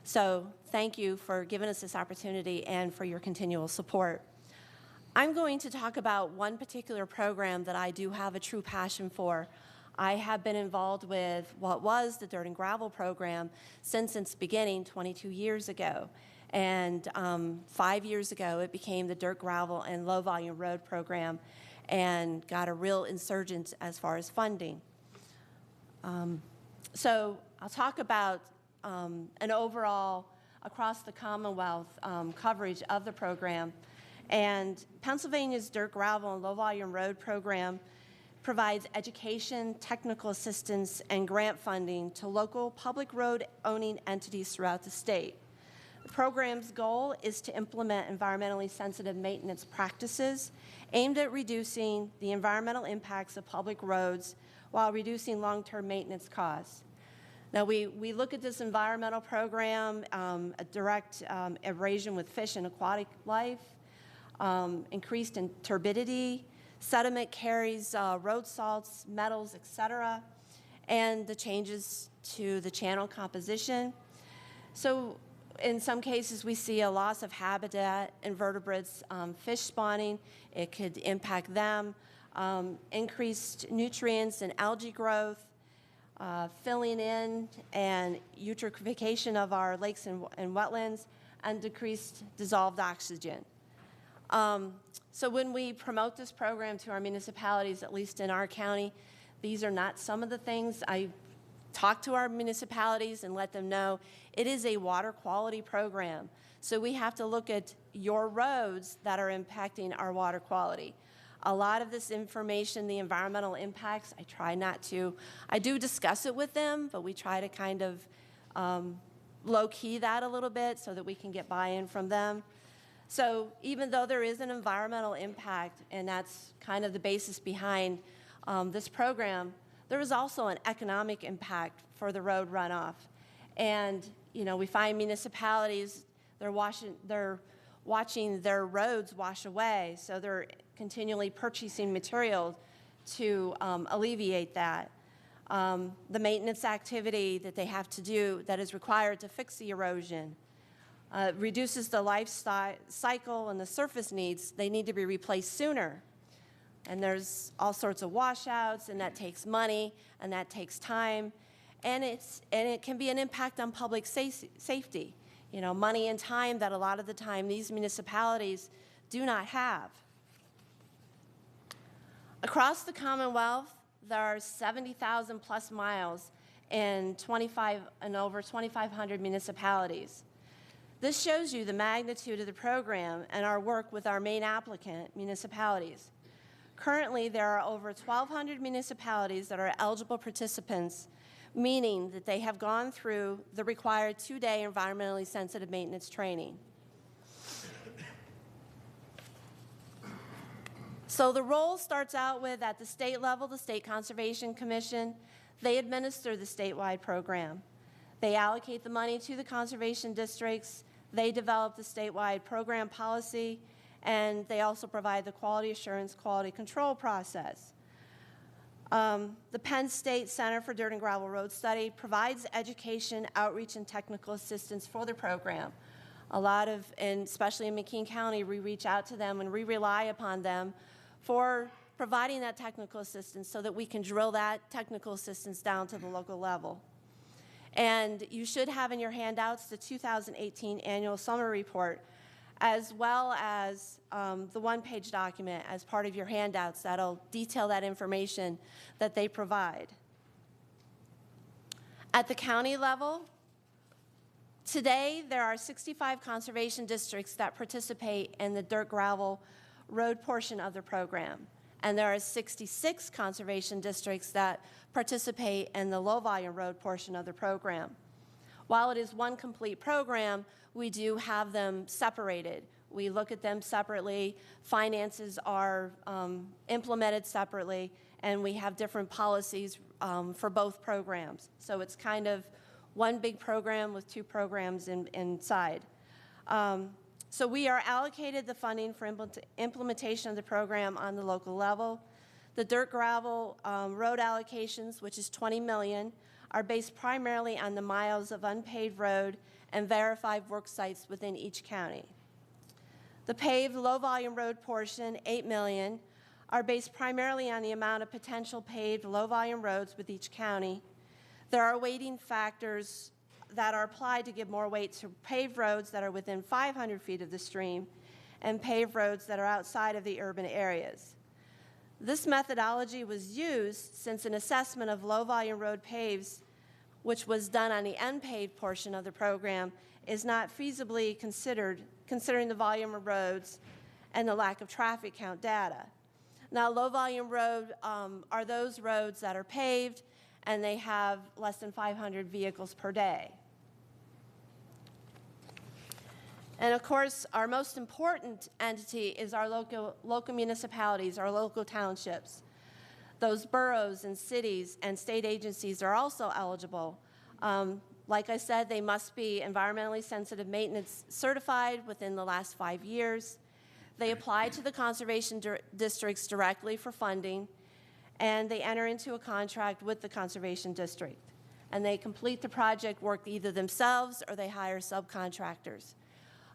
So thank you for giving us this opportunity and for your continual support. I'm going to talk about one particular program that I do have a true passion for. I have been involved with what was the Dirt and Gravel program since its beginning 22 years ago. And 5 years ago, it became the Dirt, Gravel, and Low Volume Road program and got a real insurgence as far as funding. So I'll talk about an overall, across the Commonwealth, coverage of the program. And Pennsylvania's Dirt, Gravel, and Low Volume Road program provides education, technical assistance, and grant funding to local public road owning entities throughout the state. The program's goal is to implement environmentally sensitive maintenance practices aimed at reducing the environmental impacts of public roads while reducing long-term maintenance costs. Now, we look at this environmental program, a direct abrasion with fish and aquatic life, increased in turbidity, sediment carries road salts, metals, etc., and the changes to the channel composition. So in some cases, we see a loss of habitat, invertebrates, fish spawning. It could impact them, increased nutrients and algae growth, filling in and eutrophication of our lakes and wetlands, and decreased dissolved oxygen. So when we promote this program to our municipalities, at least in our county, these are not some of the things. I talk to our municipalities and let them know it is a water quality program. So we have to look at your roads that are impacting our water quality. A lot of this information, the environmental impacts, I try not to. I do discuss it with them, but we try to kind of low-key that a little bit so that we can get buy-in from them. So even though there is an environmental impact, and that's kind of the basis behind this program, there is also an economic impact for the road runoff. And you know, we find municipalities, they're watching their roads wash away, so they're continually purchasing material to alleviate that. The maintenance activity that they have to do that is required to fix the erosion reduces the life cycle and the surface needs. They need to be replaced sooner. And there's all sorts of washouts, and that takes money, and that takes time, and it can be an impact on public safety. You know, money and time that a lot of the time these municipalities do not have. Across the Commonwealth, there are 70,000 plus miles in over 2,500 municipalities. This shows you the magnitude of the program and our work with our main applicant municipalities. Currently, there are over 1,200 municipalities that are eligible participants, meaning that they have gone through the required 2-day environmentally sensitive maintenance training. So the role starts out with, at the state level, the State Conservation Commission. They administer the statewide program. They allocate the money to the conservation districts. They develop the statewide program policy, and they also provide the quality assurance, quality control process. The Penn State Center for Dirt and Gravel Road Study provides education, outreach, and technical assistance for the program. A lot of, and especially in McKean County, we reach out to them and we rely upon them for providing that technical assistance so that we can drill that technical assistance down to the local level. And you should have in your handouts the 2018 annual summary report, as well as the one-page document as part of your handouts that'll detail that information that they provide. At the county level, today there are 65 conservation districts that participate in the dirt gravel road portion of the program. And there are 66 conservation districts that participate in the low-volume road portion of the program. While it is one complete program, we do have them separated. We look at them separately. Finances are implemented separately, and we have different policies for both programs. So it's kind of one big program with two programs inside. So we are allocated the funding for implementation of the program on the local level. The dirt gravel road allocations, which is $20 million, are based primarily on the miles of unpaved road and verified work sites within each county. The paved low-volume road portion, $8 million, are based primarily on the amount of potential paved low-volume roads with each county. There are weighting factors that are applied to give more weight to paved roads that are within 500 feet of the stream and paved roads that are outside of the urban areas. This methodology was used since an assessment of low-volume road paves, which was done on the unpaved portion of the program, is not feasibly considered, considering the volume of roads and the lack of traffic count data. Now, low-volume road are those roads that are paved and they have less than 500 vehicles per day. And of course, our most important entity is our local municipalities, our local townships. Those boroughs and cities and state agencies are also eligible. Like I said, they must be environmentally sensitive maintenance certified within the last 5 years. They apply to the conservation districts directly for funding, and they enter into a contract with the conservation district. And they complete the project work either themselves or they hire subcontractors.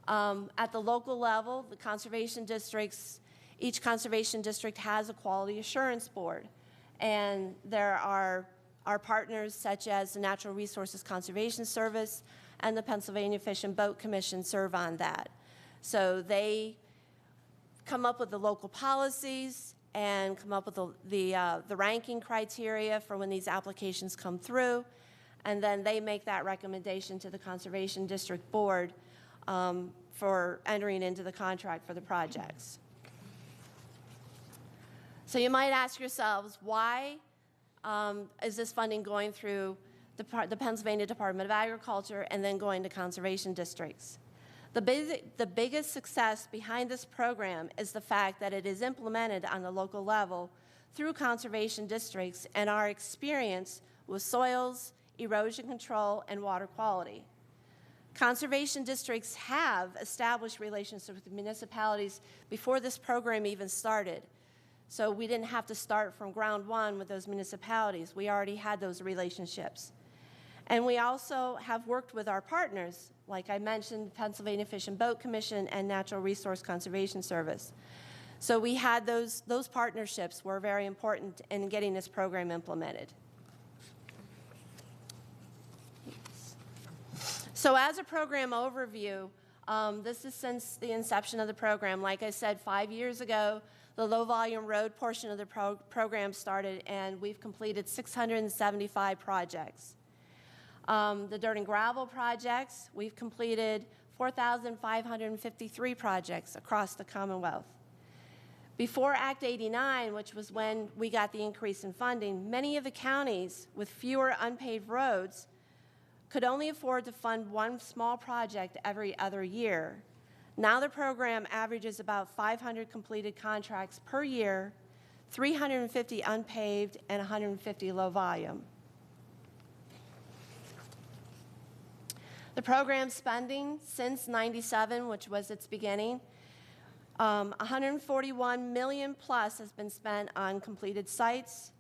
At the local level, the conservation districts, each conservation district has a quality assurance board. And there are our partners such as the Natural Resources Conservation Service and the Pennsylvania Fish and Boat Commission serve on that. So they come up with the local policies and come up with the ranking criteria for when these applications come through, and then they make that recommendation to the Conservation District Board for entering into the contract for the projects. So you might ask yourselves, why is this funding going through the Pennsylvania Department of Agriculture and then going to conservation districts? The biggest success behind this program is the fact that it is implemented on the local level through conservation districts and our experience with soils, erosion control, and water quality. Conservation districts have established relationships with municipalities before this program even started. So we didn't have to start from ground one with those municipalities. We already had those relationships. And we also have worked with our partners, like I mentioned, Pennsylvania Fish and Boat Commission and Natural Resource Conservation Service. So we had those partnerships were very important in getting this program implemented. So as a program overview, this is since the inception of the program. Like I said, 5 years ago, the low-volume road portion of the program started, and we've completed 675 projects. The dirt and gravel projects, we've completed 4,553 projects across the Commonwealth. Before Act 89, which was when we got the increase in funding, many of the counties with fewer unpaved roads could only afford to fund one small project every other year. Now the program averages about 500 completed contracts per year, 350 unpaved, and 150 low volume. The program's spending since '97, which was its beginning, 141 million plus has been spent on completed sites,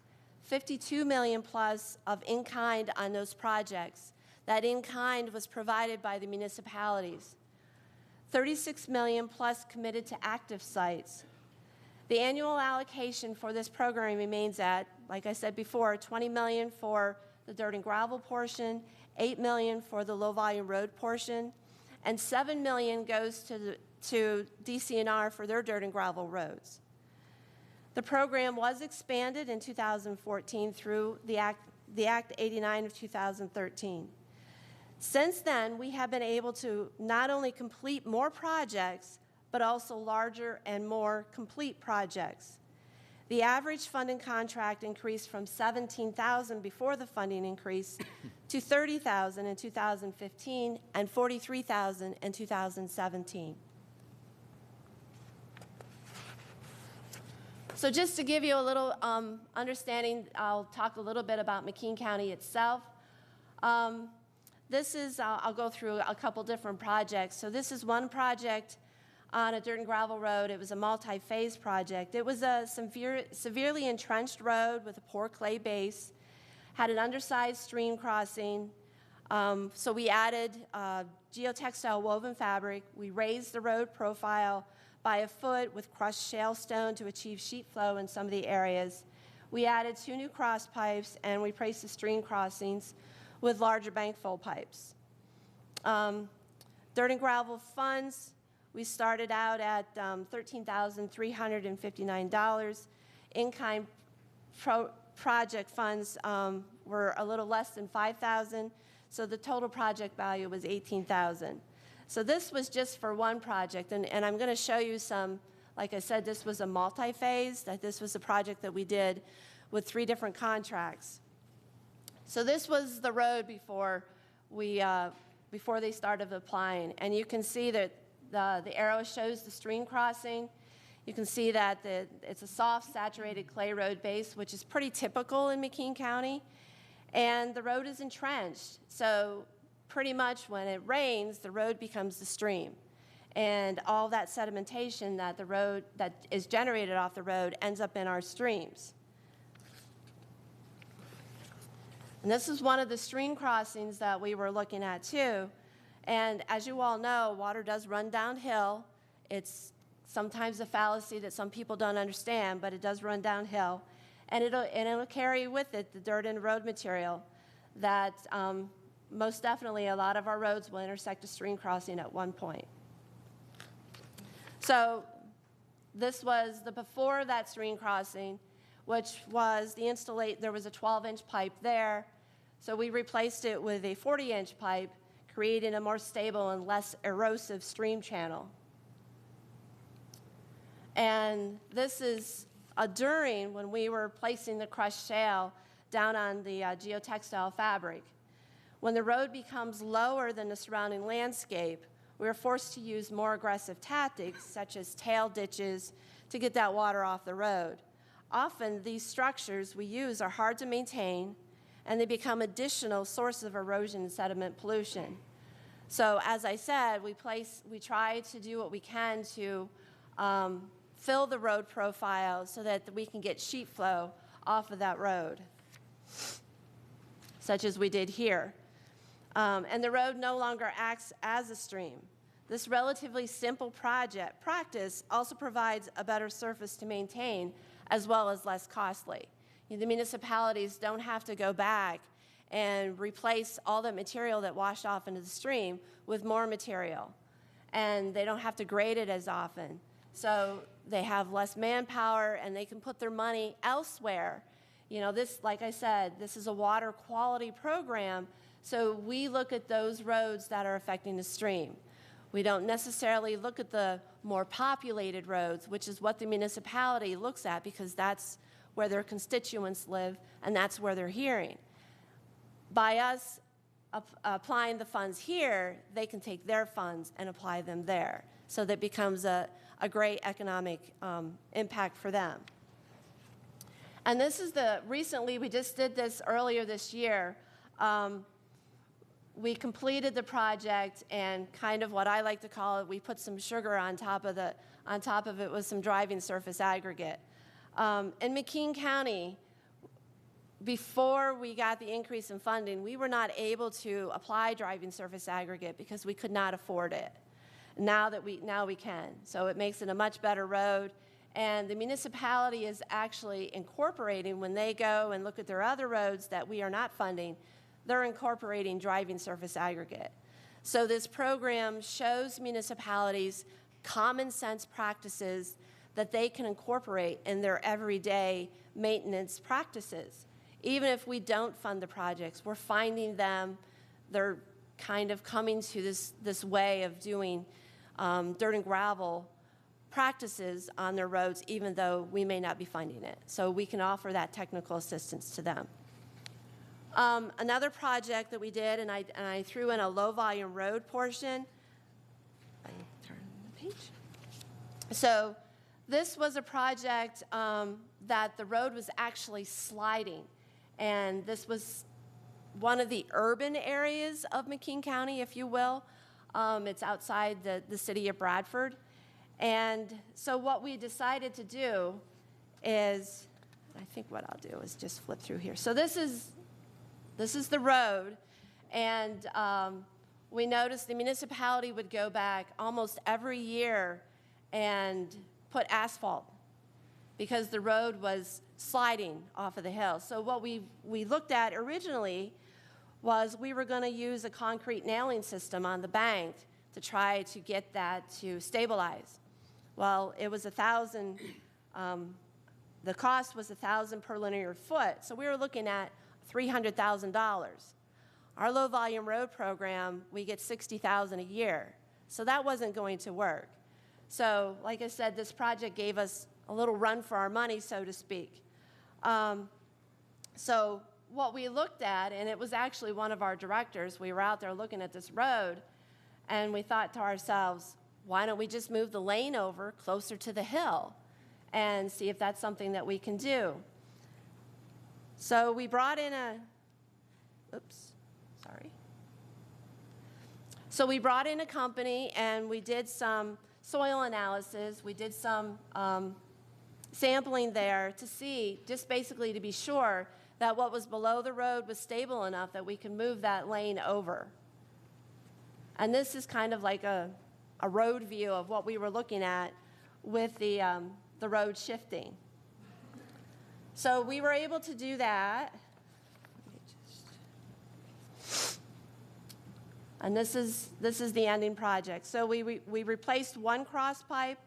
52 million plus of in-kind on those projects. That in-kind was provided by the municipalities. 36 million plus committed to active sites. The annual allocation for this program remains at, like I said before, 20 million for the dirt and gravel portion, 8 million for the low volume road portion, and 7 million goes to DCNR for their dirt and gravel roads. The program was expanded in 2014 through the Act 89 of 2013. Since then, we have been able to not only complete more projects, but also larger and more complete projects. The average funding contract increased from $17,000 before the funding increase to $30,000 in 2015 and $43,000 in 2017. So just to give you a little understanding, I'll talk a little bit about McKean County itself. This is, I'll go through a couple different projects. So this is one project on a dirt and gravel road. It was a multi-phase project. It was a severely entrenched road with a poor clay base, had an undersized stream crossing. So we added geotextile woven fabric. We raised the road profile by a foot with crushed shale stone to achieve sheet flow in some of the areas. We added 2 new cross pipes, and we placed the stream crossings with larger bank fold pipes. Dirt and gravel funds, we started out at $13,359. In-kind project funds were a little less than $5,000, so the total project value was $18,000. So this was just for one project, and I'm going to show you some, like I said, this was a multi-phase, that this was a project that we did with 3 different contracts. So this was the road before they started applying, and you can see that the arrow shows the stream crossing. You can see that it's a soft, saturated clay road base, which is pretty typical in McKean County, and the road is entrenched. So pretty much when it rains, the road becomes the stream, and all that sedimentation that is generated off the road ends up in our streams. And this is one of the stream crossings that we were looking at too. And as you all know, water does run downhill. It's sometimes a fallacy that some people don't understand, but it does run downhill. And it'll carry with it the dirt and road material that most definitely a lot of our roads will intersect a stream crossing at one point. So this was the before of that stream crossing, which was there was a 12-inch pipe there. So we replaced it with a 40-inch pipe, creating a more stable and less erosive stream channel. And this is during when we were placing the crushed shale down on the geotextile fabric. When the road becomes lower than the surrounding landscape, we are forced to use more aggressive tactics, such as tail ditches, to get that water off the road. Often, these structures we use are hard to maintain, and they become additional sources of erosion and sediment pollution. So, as I said, we try to do what we can to fill the road profile so that we can get sheet flow off of that road, such as we did here. And the road no longer acts as a stream. This relatively simple practice also provides a better surface to maintain, as well as less costly. The municipalities don't have to go back and replace all the material that washed off into the stream with more material. And they don't have to grade it as often. So they have less manpower, and they can put their money elsewhere. This, like I said, this is a water quality program, so we look at those roads that are affecting the stream. We don't necessarily look at the more populated roads, which is what the municipality looks at, because that's where their constituents live, and that's where they're hearing. By us applying the funds here, they can take their funds and apply them there. so that becomes a great economic impact for them. And this is recently, we just did this earlier this year. We completed the project, and kind of what I like to call it, we put some sugar on top of it with some driving surface aggregate. In McKean County, before we got the increase in funding, we were not able to apply driving surface aggregate because we could not afford it. Now we can. So it makes it a much better road. And the municipality is actually incorporating, when they go and look at their other roads that we are not funding, they're incorporating driving surface aggregate. So this program shows municipalities common sense practices that they can incorporate in their everyday maintenance practices. Even if we don't fund the projects, we're finding them, they're kind of coming to this way of doing dirt and gravel practices on their roads, even though we may not be funding it. So we can offer that technical assistance to them. Another project that we did, and I threw in a low-volume road portion. I turn the page. So this was a project that the road was actually sliding. And this was one of the urban areas of McKean County, if you will. It's outside the city of Bradford. And so what we decided to do is, I think what I'll do is just flip through here. So this is the road, and we noticed the municipality would go back almost every year and put asphalt because the road was sliding off of the hill. So what we looked at originally was we were going to use a concrete nailing system on the bank to try to get that to stabilize. Well, it was $1,000, the cost was $1,000 per linear foot, so we were looking at $300,000. Our low volume road program, we get $60,000 a year, so that wasn't going to work. So, like I said, this project gave us a little run for our money, so to speak. So what we looked at, and it was actually one of our directors, we were out there looking at this road, and we thought to ourselves, why don't we just move the lane over closer to the hill and see if that's something that we can do? So we brought in So we brought in a company, and we did some soil analysis. We did some sampling there to see, just basically to be sure that what was below the road was stable enough that we can move that lane over. And this is kind of like a road view of what we were looking at with the road shifting. So we were able to do that. And this is the ending project. So we replaced one cross pipe.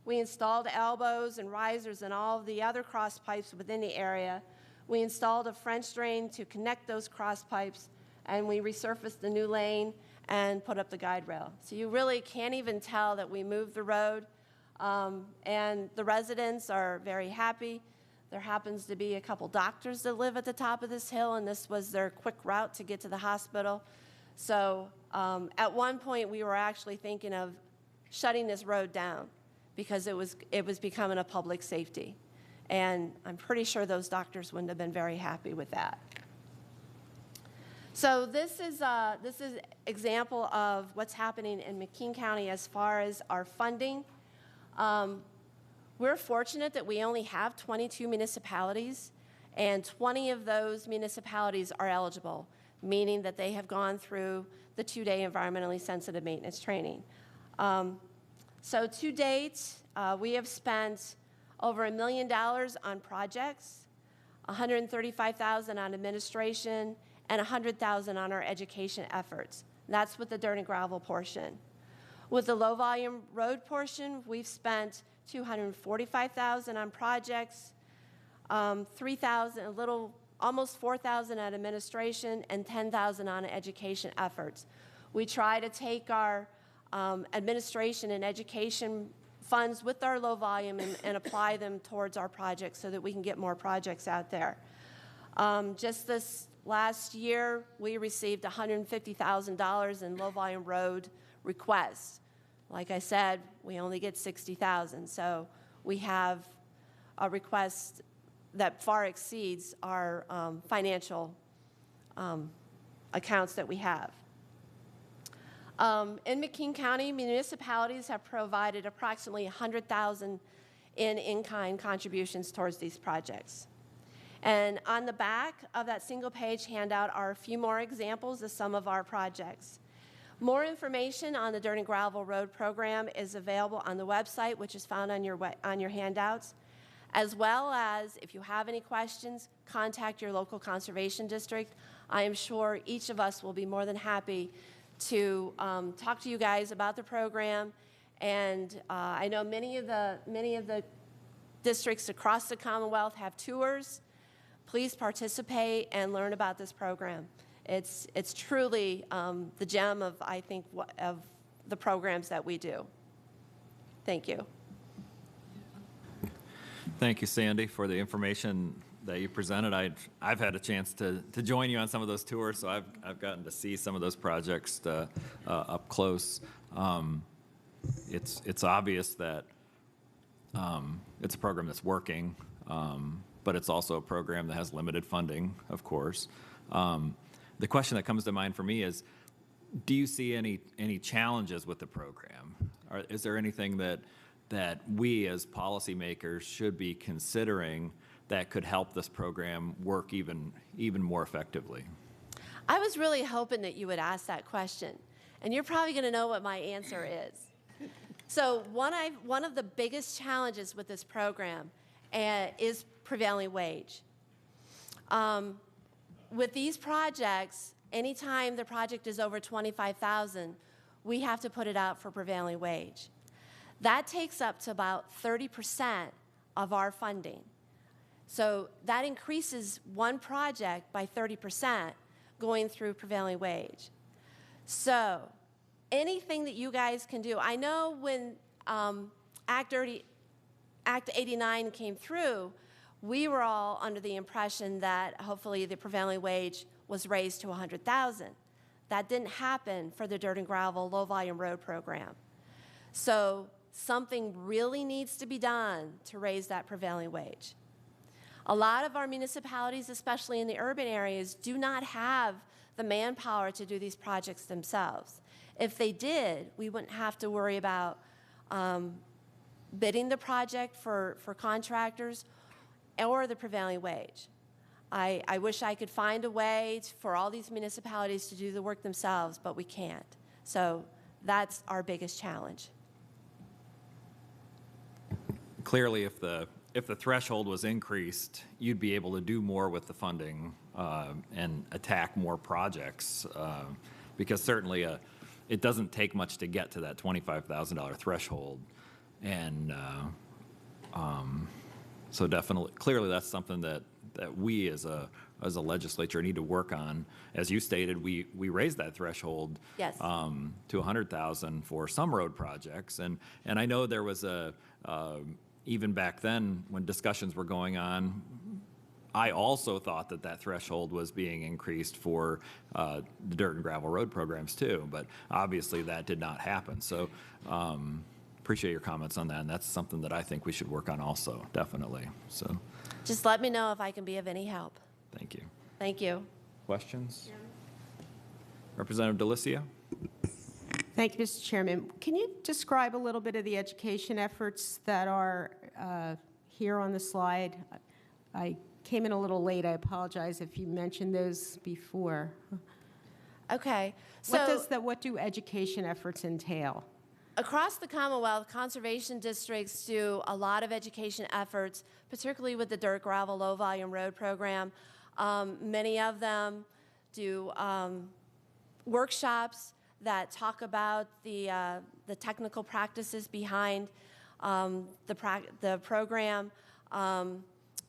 We installed elbows and risers and all of the other cross pipes within the area. We installed a French drain to connect those cross pipes, and we resurfaced the new lane and put up the guide rail. So you really can't even tell that we moved the road, and the residents are very happy. There happens to be a couple doctors that live at the top of this hill, and this was their quick route to get to the hospital. So at one point, we were actually thinking of shutting this road down because it was becoming a public safety. And I'm pretty sure those doctors wouldn't have been very happy with that. So this is an example of what's happening in McKean County as far as our funding. We're fortunate that we only have 22 municipalities, and 20 of those municipalities are eligible, meaning that they have gone through the 2-day environmentally sensitive maintenance training. So to date, we have spent over $1 million on projects, $135,000 on administration, and $100,000 on our education efforts. That's with the dirt and gravel portion. With the low volume road portion, we've spent $245,000 on projects, $3,000, almost $4,000 on administration, and $10,000 on education efforts. We try to take our administration and education funds with our low volume and apply them towards our projects so that we can get more projects out there. Just this last year, we received $150,000 in low volume road requests. Like I said, we only get 60,000, so we have a request that far exceeds our financial accounts that we have. In McKean County, municipalities have provided approximately 100,000 in-kind contributions towards these projects. And on the back of that single-page handout are a few more examples of some of our projects. More information on the Dirt and Gravel Road Program is available on the website, which is found on your handouts, as well as, if you have any questions, contact your local conservation district. I am sure each of us will be more than happy to talk to you guys about the program. And I know many of the districts across the Commonwealth have tours. Please participate and learn about this program. It's truly the gem of, I think, of the programs that we do. Thank you. Thank you, Sandy, for the information that you presented. I've had a chance to join you on some of those tours, so I've gotten to see some of those projects up close. It's obvious that it's a program that's working, but it's also a program that has limited funding, of course. The question that comes to mind for me is, do you see any challenges with the program? Is there anything that we as policymakers should be considering that could help this program work even more effectively? I was really hoping that you would ask that question, and you're probably going to know what my answer is. So one of the biggest challenges with this program is prevailing wage. With these projects, anytime the project is over $25,000, we have to put it out for prevailing wage. That takes up to about 30% of our funding. So that increases one project by 30% going through prevailing wage. So anything that you guys can do, I know when Act 89 came through, we were all under the impression that hopefully the prevailing wage was raised to $100,000. That didn't happen for the Dirt and Gravel Low Volume Road Program. So something really needs to be done to raise that prevailing wage. A lot of our municipalities, especially in the urban areas, do not have the manpower to do these projects themselves. If they did, we wouldn't have to worry about bidding the project for contractors or the prevailing wage. I wish I could find a way for all these municipalities to do the work themselves, but we can't. So that's our biggest challenge. Clearly, if the threshold was increased, you'd be able to do more with the funding and attack more projects, because certainly it doesn't take much to get to that $25,000 threshold. And so definitely, clearly that's something that we as a legislature need to work on. As you stated, we raised that threshold, yes, to $100,000 for some road projects. And I know there was even back then when discussions were going on, I also thought that threshold was being increased for the dirt and gravel road programs too, but obviously that did not happen. So appreciate your comments on that, and that's something that I think we should work on also, definitely. So just let me know if I can be of any help. thank you. Thank you. Questions? Yeah. Representative DeLucia? Thank you, Mr. Chairman. Can you describe a little bit of the education efforts that are here on the slide? I came in a little late. I apologize if you mentioned those before. Okay. So What do education efforts entail? across the Commonwealth, conservation districts do a lot of education efforts, particularly with the Dirt Gravel Low Volume Road Program. Many of them do workshops that talk about the technical practices behind the program.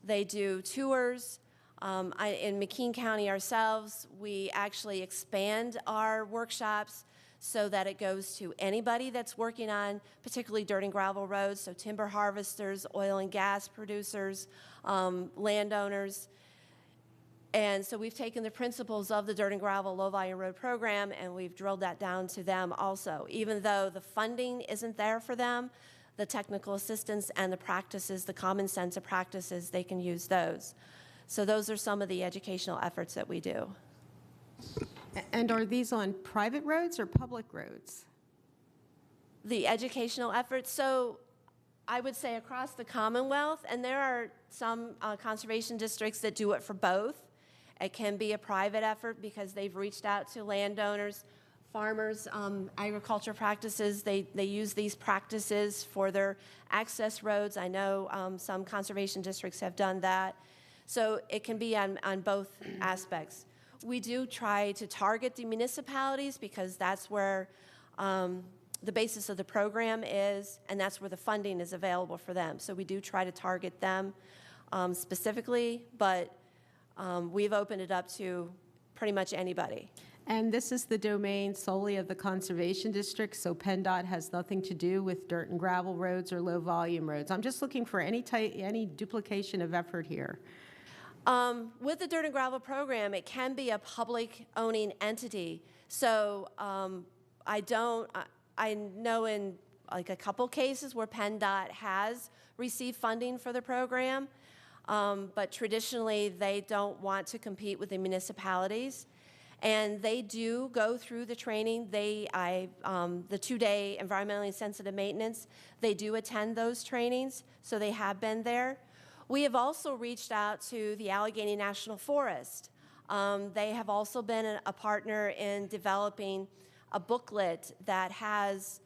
They do tours. In McKean County ourselves, we actually expand our workshops so that it goes to anybody that's working on particularly dirt and gravel roads, so timber harvesters, oil and gas producers, landowners. And so we've taken the principles of the dirt and gravel low volume road program and we've drilled that down to them also. Even though the funding isn't there for them, the technical assistance and the practices, the common sense of practices, they can use those. So those are some of the educational efforts that we do. And are these on private roads or public roads? The educational efforts, so I would say across the Commonwealth, and there are some conservation districts that do it for both. It can be a private effort because they've reached out to landowners, farmers, agriculture practices. They use these practices for their access roads. I know some conservation districts have done that. So it can be on both aspects. We do try to target the municipalities because that's where the basis of the program is, and that's where the funding is available for them. So we do try to target them specifically, but we've opened it up to pretty much anybody. And this is the domain solely of the Conservation District, so PennDOT has nothing to do with dirt and gravel roads or low-volume roads. I'm just looking for any duplication of effort here. With the dirt and gravel program, it can be a public owning entity. So I know in like a couple cases where PennDOT has received funding for the program, but traditionally they don't want to compete with the municipalities. And they do go through the training. The 2-day environmentally sensitive maintenance, they do attend those trainings, so they have been there. We have also reached out to the Allegheny National Forest. They have also been a partner in developing a booklet that has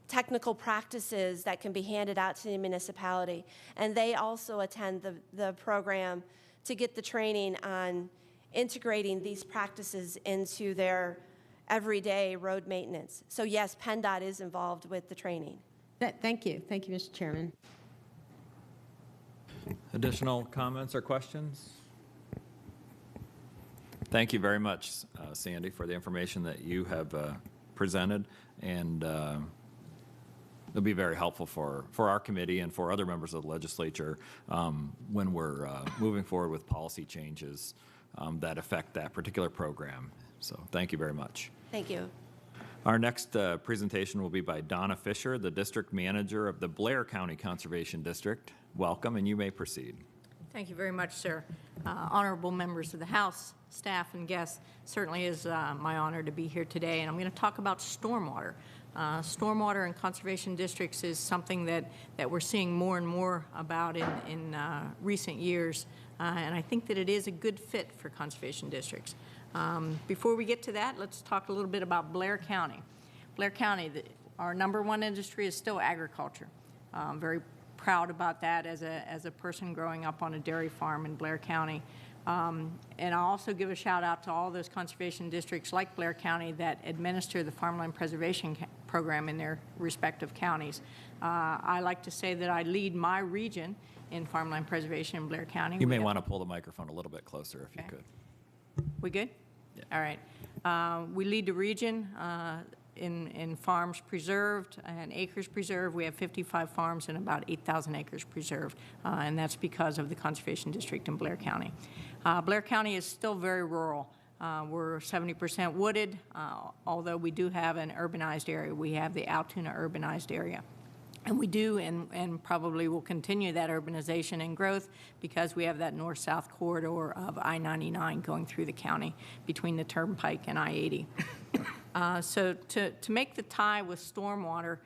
technical practices that can be handed out to the municipality. And they also attend the program to get the training on integrating these practices into their everyday road maintenance. So yes, PennDOT is involved with the training. Thank you. Thank you, Mr. Chairman. Additional comments or questions? Thank you very much, Sandy, for the information that you have presented, and it'll be very helpful for our committee and for other members of the legislature when we're moving forward with policy changes that affect that particular program. So thank you very much. Thank you. Our next presentation will be by Donna Fisher, the District Manager of the Blair County Conservation District. Welcome, and you may proceed. Thank you very much, sir. Honorable members of the House, staff, and guests, certainly is my honor to be here today, and I'm going to talk about stormwater. Stormwater in conservation districts is something that we're seeing more and more about in recent years, and I think that it is a good fit for conservation districts. Before we get to that, let's talk a little bit about Blair County. Blair County, our number 1 industry is still agriculture. Very proud about that as a person growing up on a dairy farm in Blair County. And I'll also give a shout out to all those conservation districts like Blair County that administer the farmland preservation program in their respective counties. I like to say that I lead my region in farmland preservation in Blair County. You may want to pull the microphone a little bit closer if you could. We good? Yeah. All right. We lead the region in farms preserved and acres preserved. We have 55 farms and about 8,000 acres preserved, and that's because of the Conservation District in Blair County. Blair County is still very rural. We're 70% wooded, although we do have an urbanized area. We have the Altoona urbanized area. And we do and probably will continue that urbanization and growth because we have that north-south corridor of I-99 going through the county between the Turnpike and I-80. So to make the tie with stormwater,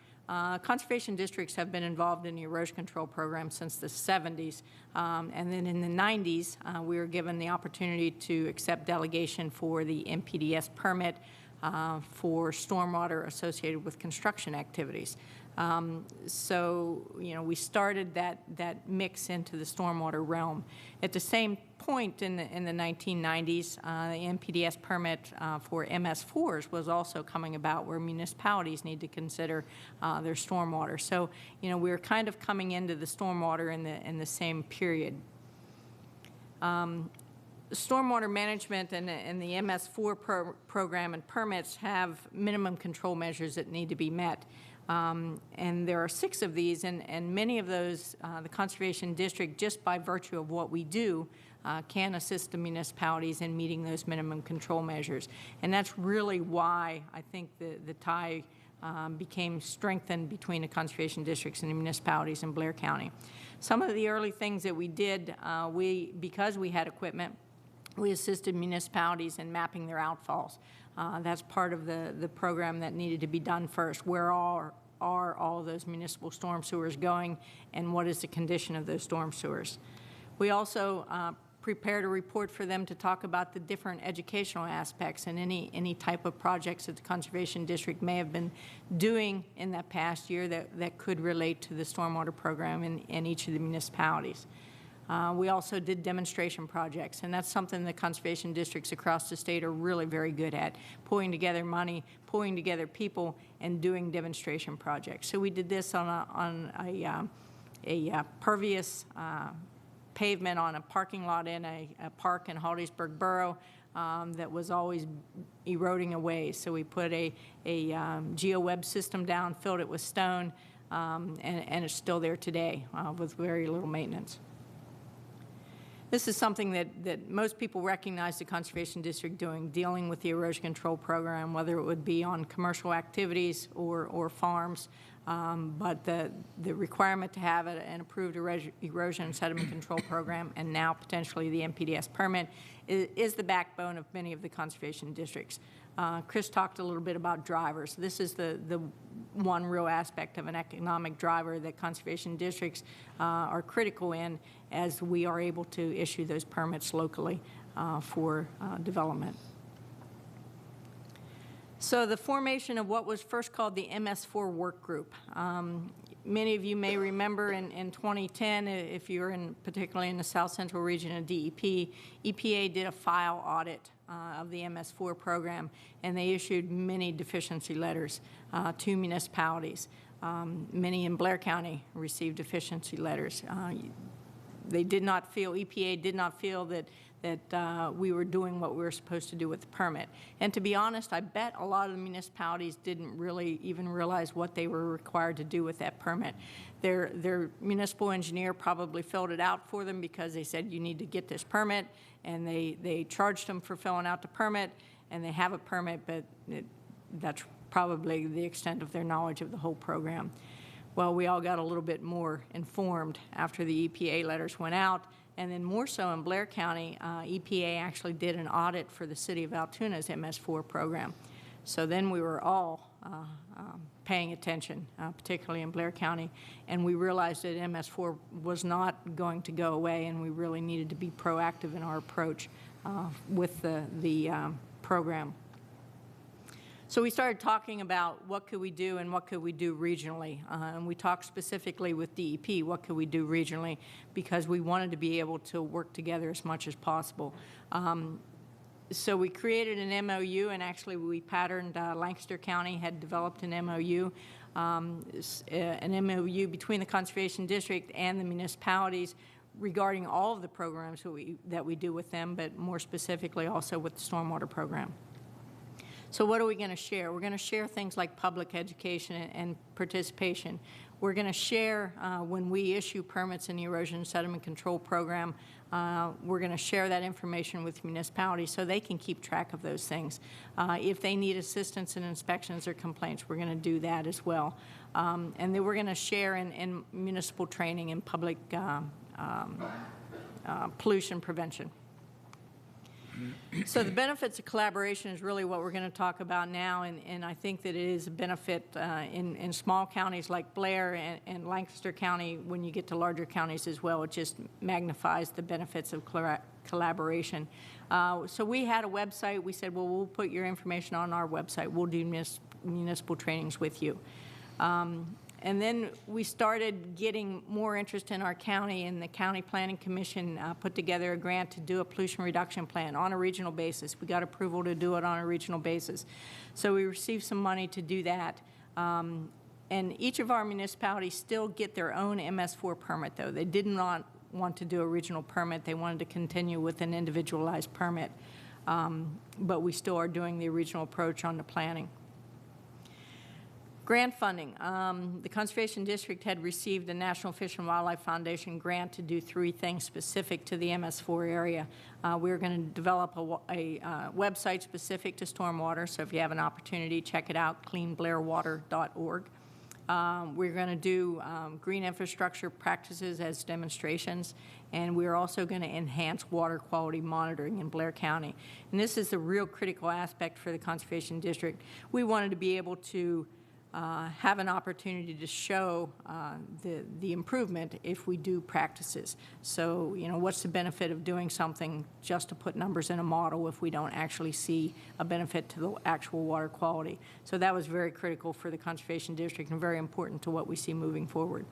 conservation districts have been involved in the erosion control program since the 70s. And then in the 90s, we were given the opportunity to accept delegation for the MPDS permit for stormwater associated with construction activities. So, you know, we started that mix into the stormwater realm. At the same point in the 1990s, the MPDS permit for MS4s was also coming about, where municipalities need to consider their stormwater. So, you know, we're kind of coming into the stormwater in the same period. Stormwater management and the MS4 program and permits have minimum control measures that need to be met. And there are 6 of these, and many of those, the Conservation District, just by virtue of what we do, can assist the municipalities in meeting those minimum control measures. And that's really why I think the tie became strengthened between the conservation districts and the municipalities in Blair County. Some of the early things that we did, because we had equipment, we assisted municipalities in mapping their outfalls. That's part of the program that needed to be done first. Where are all of those municipal storm sewers going, and what is the condition of those storm sewers? We also prepared a report for them to talk about the different educational aspects and any type of projects that the Conservation District may have been doing in that past year that could relate to the stormwater program in each of the municipalities. We also did demonstration projects, and that's something the conservation districts across the state are really very good at, pulling together money, pulling together people, and doing demonstration projects. So we did this on a pervious pavement on a parking lot in a park in Hollidaysburg Borough that was always eroding away. So we put a geo-web system down, filled it with stone, and it's still there today with very little maintenance. This is something that most people recognize the Conservation District dealing with the erosion control program, whether it would be on commercial activities or farms. But the requirement to have an approved erosion and sediment control program, and now potentially the NPDES permit, is the backbone of many of the conservation districts. Chris talked a little bit about drivers. This is the one real aspect of an economic driver that conservation districts are critical in, as we are able to issue those permits locally for development. So the formation of what was first called the MS4 work group. Many of you may remember in 2010, if you're particularly in the South Central region of DEP, EPA did a file audit of the MS4 program, and they issued many deficiency letters to municipalities. Many in Blair County received deficiency letters. EPA did not feel that we were doing what we were supposed to do with the permit. And to be honest, I bet a lot of the municipalities didn't really even realize what they were required to do with that permit. Their municipal engineer probably filled it out for them because they said, you need to get this permit, and they charged them for filling out the permit, and they have a permit, but that's probably the extent of their knowledge of the whole program. Well, we all got a little bit more informed after the EPA letters went out. And then more so in Blair County, EPA actually did an audit for the city of Altoona's MS4 program. So then we were all paying attention, particularly in Blair County, and we realized that MS4 was not going to go away, and we really needed to be proactive in our approach with the program. So we started talking about what could we do and what could we do regionally. And we talked specifically with DEP, what could we do regionally, because we wanted to be able to work together as much as possible. So we created an MOU, and actually we patterned, Lancaster County had developed an MOU, between the Conservation District and the municipalities regarding all of the programs that we do with them, but more specifically also with the stormwater program. So what are we going to share? We're going to share things like public education and participation. We're going to share when we issue permits in the erosion and sediment control program. We're going to share that information with municipalities so they can keep track of those things. If they need assistance in inspections or complaints, we're going to do that as well. And then we're going to share in municipal training and public pollution prevention. So the benefits of collaboration is really what we're going to talk about now, and I think that it is a benefit in small counties like Blair and Lancaster County. When you get to larger counties as well, it just magnifies the benefits of collaboration. So we had a website. We said, well, we'll put your information on our website. We'll do municipal trainings with you. And then we started getting more interest in our county, and the County Planning Commission put together a grant to do a pollution reduction plan on a regional basis. We got approval to do it on a regional basis. So we received some money to do that. And each of our municipalities still get their own MS4 permit, though. They did not want to do a regional permit. They wanted to continue with an individualized permit. But we still are doing the regional approach on the planning. Grant funding. The Conservation District had received a National Fish and Wildlife Foundation grant to do 3 things specific to the MS4 area. We were going to develop a website specific to stormwater, so if you have an opportunity, check it out, cleanblairwater.org. We're going to do green infrastructure practices as demonstrations, and we're also going to enhance water quality monitoring in Blair County. And this is the real critical aspect for the Conservation District. We wanted to be able to have an opportunity to show the improvement if we do practices. So, you know, what's the benefit of doing something just to put numbers in a model if we don't actually see a benefit to the actual water quality? So that was very critical for the Conservation District and very important to what we see moving forward.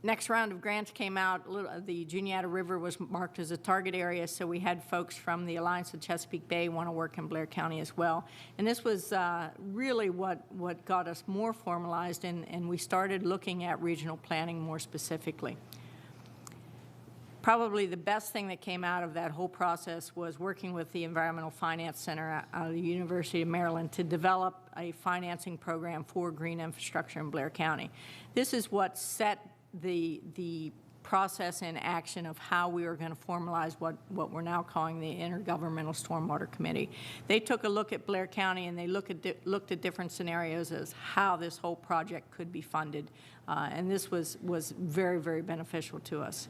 Next round of grants came out. The Juniata River was marked as a target area, so we had folks from the Alliance of Chesapeake Bay want to work in Blair County as well. And this was really what got us more formalized, and we started looking at regional planning more specifically. Probably the best thing that came out of that whole process was working with the Environmental Finance Center out of the University of Maryland to develop a financing program for green infrastructure in Blair County. This is what set the process in action of how we are going to formalize what we're now calling the Intergovernmental Stormwater Committee. They took a look at Blair County and they looked at different scenarios as how this whole project could be funded, and this was very, very beneficial to us.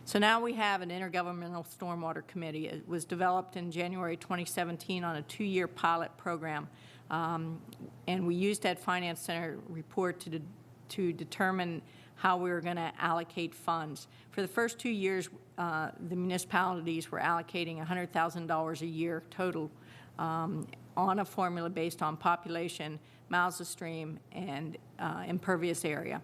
So now we have an Intergovernmental Stormwater Committee. It was developed in January 2017 on a 2-year pilot program, and we used that Finance Center report to determine how we were going to allocate funds. For the first 2 years, the municipalities were allocating $100,000 a year total on a formula based on population, miles of stream, and impervious area.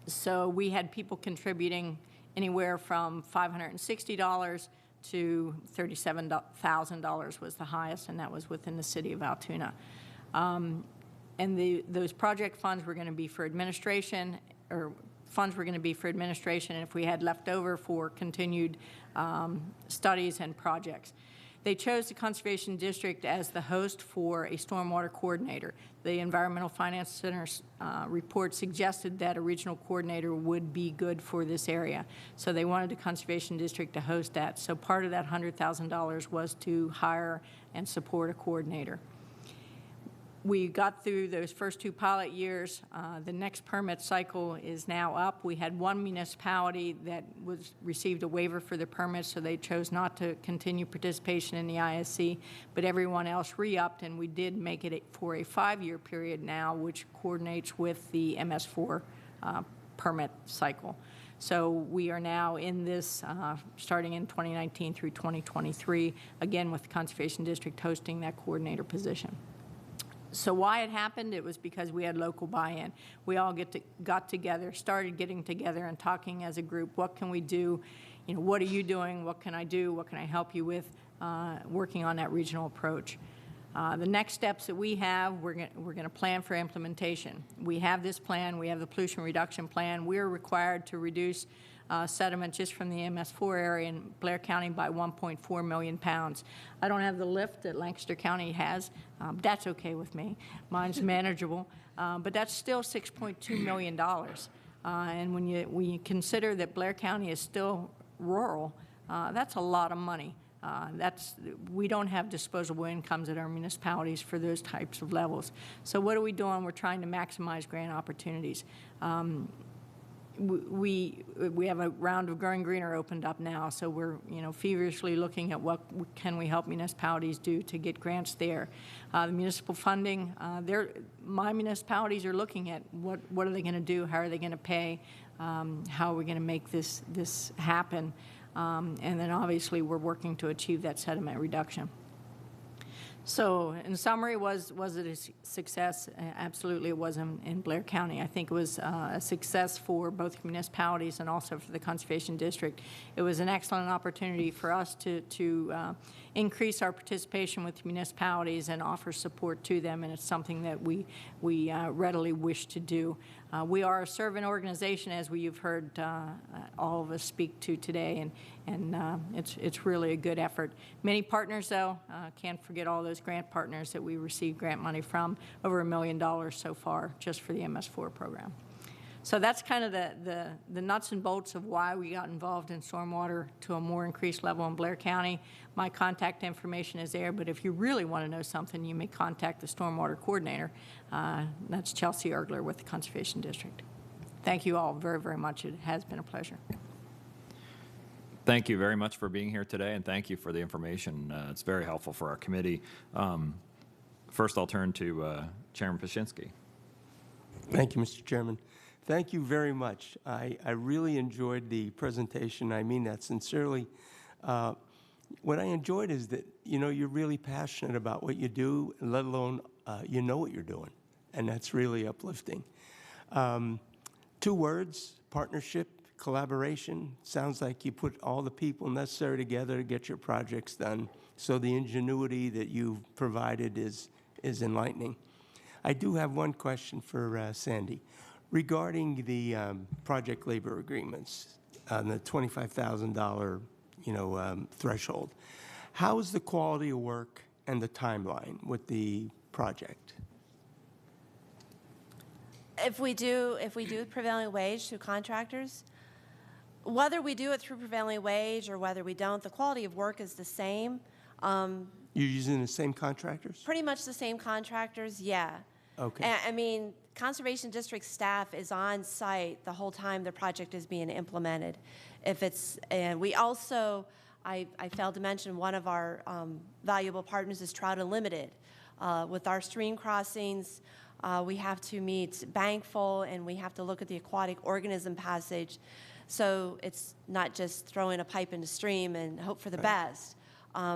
So we had people contributing anywhere from $560 to $37,000 was the highest, and that was within the city of Altoona. And those project funds were going to be for administration, and if we had left over for continued studies and projects. They chose the Conservation District as the host for a stormwater coordinator. The Environmental Finance Center's report suggested that a regional coordinator would be good for this area. So they wanted the Conservation District to host that. So part of that $100,000 was to hire and support a coordinator. We got through those first 2 pilot years. The next permit cycle is now up. We had one municipality that received a waiver for the permit, so they chose not to continue participation in the ISC, but everyone else re-upped, and we did make it for a 5-year period now, which coordinates with the MS4 permit cycle. So we are now in this, starting in 2019 through 2023, again with the Conservation District hosting that coordinator position. So why it happened, it was because we had local buy-in. We all got together, started getting together and talking as a group. What can we do? You know, what are you doing? What can I do? What can I help you with? Working on that regional approach. The next steps that we have, we're going to plan for implementation. We have this plan. We have the pollution reduction plan. We're required to reduce sediment just from the MS4 area in Blair County by 1.4 million pounds. I don't have the lift that Lancaster County has. That's okay with me. Mine's manageable. But that's still $6.2 million. And when you consider that Blair County is still rural, that's a lot of money. We don't have disposable incomes at our municipalities for those types of levels. So what are we doing? We're trying to maximize grant opportunities. We have a round of Growing Greener opened up now, so we're feverishly looking at what can we help municipalities do to get grants there. The municipal funding, my municipalities are looking at what are they going to do, how are they going to pay, how are we going to make this happen, and then obviously we're working to achieve that sediment reduction. So in summary, was it a success? Absolutely it was in Blair County. I think it was a success for both municipalities and also for the Conservation District. It was an excellent opportunity for us to increase our participation with municipalities and offer support to them, and it's something that we readily wish to do. We are a servant organization, as you've heard all of us speak to today, and it's really a good effort. Many partners, though, can't forget all those as grant partners that we received grant money from, over $1 million so far just for the MS4 program. So that's kind of the nuts and bolts of why we got involved in stormwater to a more increased level in Blair County. My contact information is there, but if you really want to know something, you may contact the stormwater coordinator. That's Chelsea Ergler with the Conservation District. Thank you all very, very much. It has been a pleasure. Thank you very much for being here today, and thank you for the information. It's very helpful for our committee. First, I'll turn to Chairman Paszynski. Thank you, Mr. Chairman. Thank you very much. I really enjoyed the presentation. I mean that sincerely. What I enjoyed is that, you know, you're really passionate about what you do, let alone you know what you're doing, and that's really uplifting. 2 words, partnership, collaboration. Sounds like you put all the people necessary together to get your projects done, so the ingenuity that you've provided is enlightening. I do have one question for Sandy. Regarding the project labor agreements on the $25,000, threshold, how is the quality of work and the timeline with the project? If we do prevailing wage through contractors, whether we do it through prevailing wage or whether we don't, the quality of work is the same. You're using the same contractors? Pretty much the same contractors, yeah. Okay. I mean, Conservation District staff is on site the whole time the project is being implemented. And we also, I failed to mention, one of our valuable partners is Trout Unlimited. With our stream crossings, we have to meet bankful, and we have to look at the aquatic organism passage. So it's not just throwing a pipe into stream and hope for the best.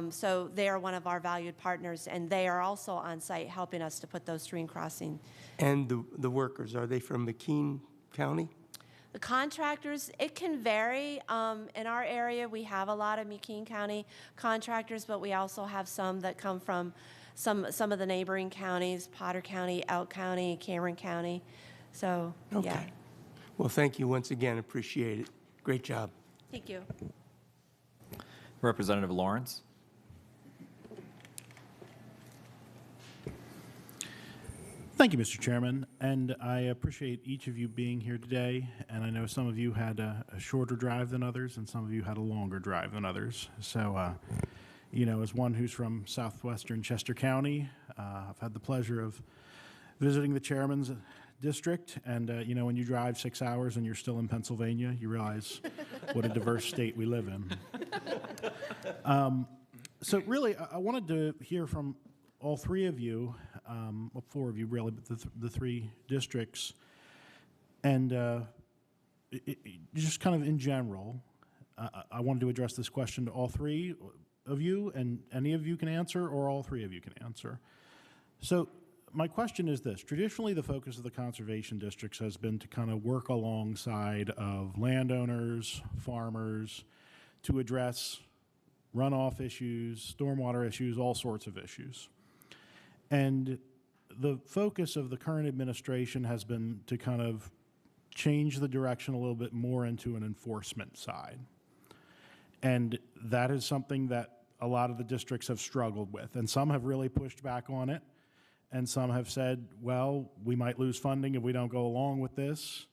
So they are one of our valued partners, and they are also on site helping us to put those stream crossing. And the workers, are they from McKean County? The contractors, it can vary. In our area, we have a lot of McKean County contractors, but we also have some that come from some of the neighboring counties, Potter County, Elk County, Cameron County. So, Okay. yeah. Well, thank you once again. Appreciate it. Great job. Thank you. Representative Lawrence. Thank you, Mr. Chairman, and I appreciate each of you being here today. And I know some of you had a shorter drive than others, and some of you had a longer drive than others. So, as one who's from southwestern Chester County, I've had the pleasure of visiting the chairman's district. And, when you drive 6 hours and you're still in Pennsylvania, you realize what a diverse state we live in. So really, I wanted to hear from all 3 of you, well, 4 of you really, but the 3 districts, and just kind of in general, I wanted to address this question to all 3 of you, and any of you can answer, or all 3 of you can answer. So my question is this. Traditionally, the focus of the conservation districts has been to kind of work alongside of landowners, farmers, to address runoff issues, stormwater issues, all sorts of issues. And the focus of the current administration has been to kind of change the direction a little bit more into an enforcement side. And that is something that a lot of the districts have struggled with. And some have really pushed back on it. And some have said, well, we might lose funding if we don't go along with this.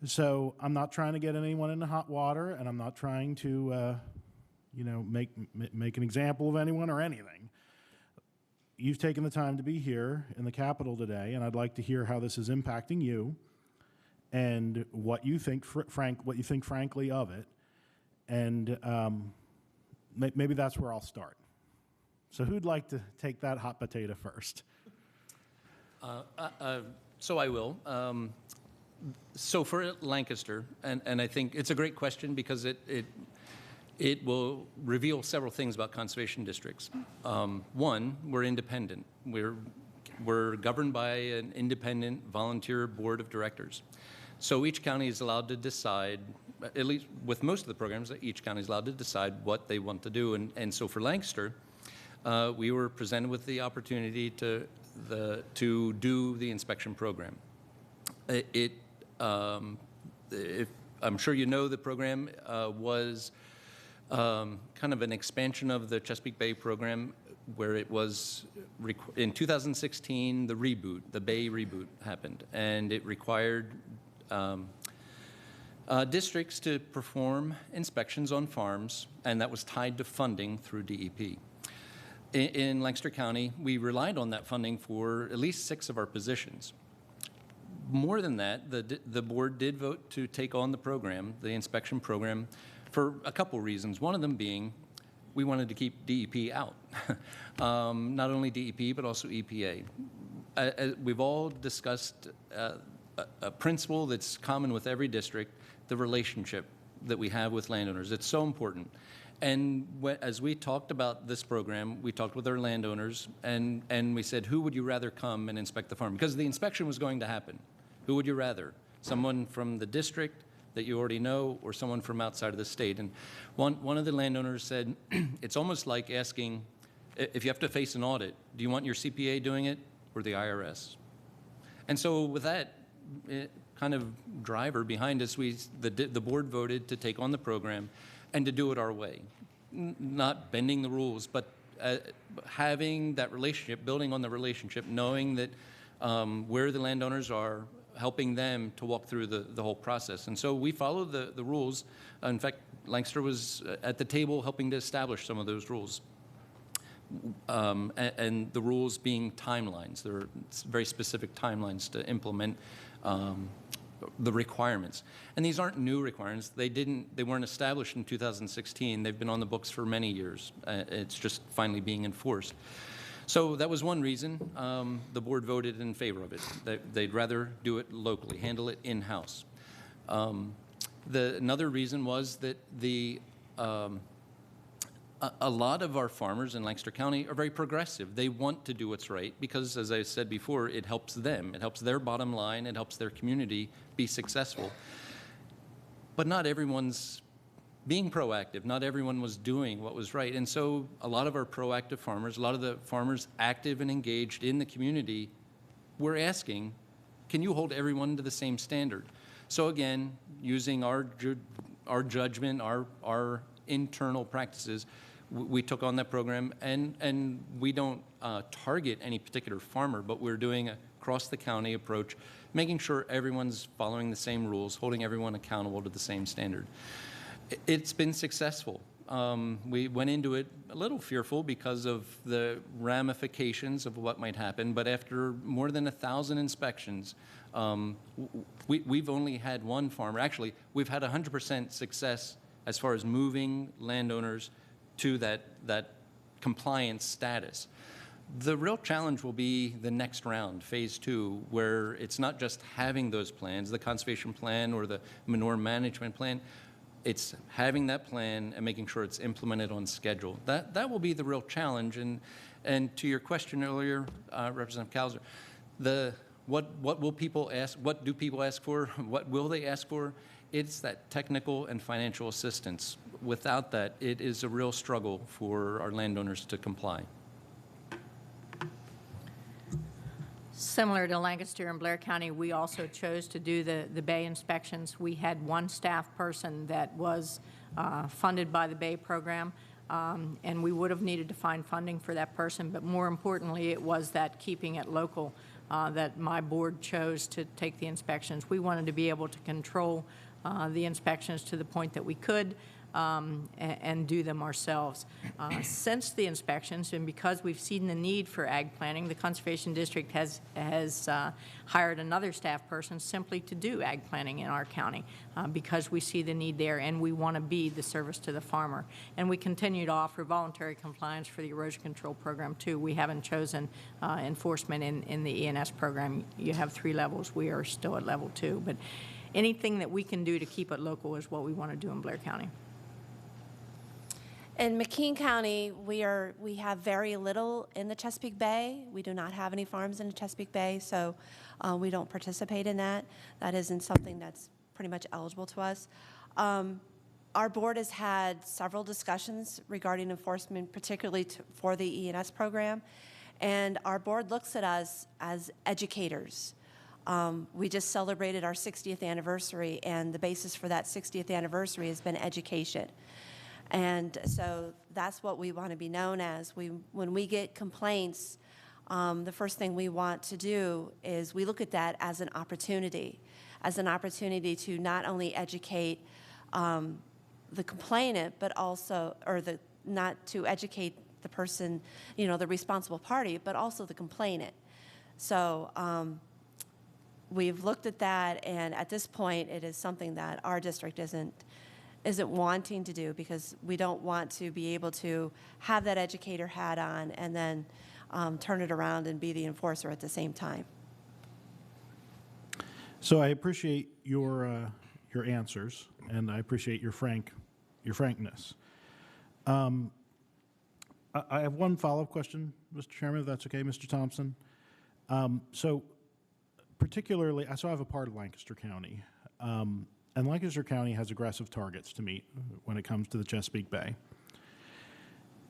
So I'm not trying to get anyone into hot water, and I'm not trying to, make an example of anyone or anything. You've taken the time to be here in the Capitol today, and I'd like to hear how this is impacting you and what you think, frankly of it. And maybe that's where I'll start. So who'd like to take that hot potato first? So I will. So for Lancaster, and I think it's a great question because it will reveal several things about conservation districts. One, we're independent. We're governed by an independent volunteer board of directors. So each county is allowed to decide, at least with most of the programs, each county is allowed to decide what they want to do. And so for Lancaster, we were presented with the opportunity to do the inspection program. I'm sure you know the program was kind of an expansion of the Chesapeake Bay program where it was, in 2016, the reboot, the Bay reboot happened, and it required districts to perform inspections on farms, and that was tied to funding through DEP. In Lancaster County, we relied on that funding for at least 6 of our positions. More than that, the board did vote to take on the program, the inspection program, for a couple reasons. One of them being we wanted to keep DEP out, not only DEP, but also EPA. We've all discussed a principle that's common with every district, the relationship that we have with landowners. It's so important. And as we talked about this program, we talked with our landowners, and we said, who would you rather come and inspect the farm? Because the inspection was going to happen. Who would you rather? Someone from the district that you already know, or someone from outside of the state? And one of the landowners said, it's almost like asking, if you have to face an audit, do you want your CPA doing it or the IRS? And so with that kind of driver behind us, the board voted to take on the program and to do it our way, not bending the rules, but having that relationship, building on the relationship, knowing that where the landowners are, helping them to walk through the whole process. And so we followed the rules. In fact, Lancaster was at the table helping to establish some of those rules. And the rules being timelines. There are very specific timelines to implement the requirements. And these aren't new requirements. They weren't established in 2016. They've been on the books for many years. It's just finally being enforced. So that was one reason the board voted in favor of it. They'd rather do it locally, handle it in-house. Another reason was that a lot of our farmers in Lancaster County are very progressive. They want to do what's right because, as I said before, it helps them. It helps their bottom line. It helps their community be successful. But not everyone's being proactive. Not everyone was doing what was right. And so a lot of our proactive farmers, a lot of the farmers active and engaged in the community, were asking, can you hold everyone to the same standard? So again, using our judgment, our internal practices, we took on that program, and we don't target any particular farmer, but we're doing a across the county approach, making sure everyone's following the same rules, holding everyone accountable to the same standard. It's been successful. We went into it a little fearful because of the ramifications of what might happen, but after more than 1,000 inspections, we've only had one farmer. Actually, we've had 100% success as far as moving landowners to that compliance status. The real challenge will be the next round, phase 2, where it's not just having those plans, the conservation plan or the manure management plan. It's having that plan and making sure it's implemented on schedule. That will be the real challenge. And to your question earlier, Representative Kauser, what will people ask? What do people ask for? What will they ask for? It's that technical and financial assistance. Without that, it is a real struggle for our landowners to comply. Similar to Lancaster and Blair County, we also chose to do the Bay inspections. We had one staff person that was funded by the Bay program, and we would have needed to find funding for that person, but more importantly, it was that keeping it local that my board chose to take the inspections. We wanted to be able to control the inspections to the point that we could, and do them ourselves. Since the inspections, and because we've seen the need for ag planning, the Conservation District has hired another staff person simply to do ag planning in our county because we see the need there and we want to be the service to the farmer. And we continue to offer voluntary compliance for the erosion control program too. We haven't chosen enforcement in the ENS program. You have 3 levels. We are still at level 2. But anything that we can do to keep it local is what we want to do in Blair County. In McKean County, we have very little in the Chesapeake Bay. We do not have any farms in the Chesapeake Bay, so we don't participate in that. That isn't something that's pretty much eligible to us. Our board has had several discussions regarding enforcement, particularly for the ENS program, and our board looks at us as educators. We just celebrated our 60th anniversary, and the basis for that 60th anniversary has been education. And so that's what we want to be known as. When we get complaints, the first thing we want to do is we look at that as an opportunity to not only educate the complainant, but also, not to educate the person, the responsible party, but also the complainant. So we've looked at that, and at this point, it is something that our district isn't wanting to do, because we don't want to be able to have that educator hat on and then turn it around and be the enforcer at the same time. So I appreciate your answers, and I appreciate your frankness. I have one follow-up question, Mr. Chairman, if that's okay, Mr. Thompson. So particularly, I have a part of Lancaster County, and Lancaster County has aggressive targets to meet when it comes to the Chesapeake Bay.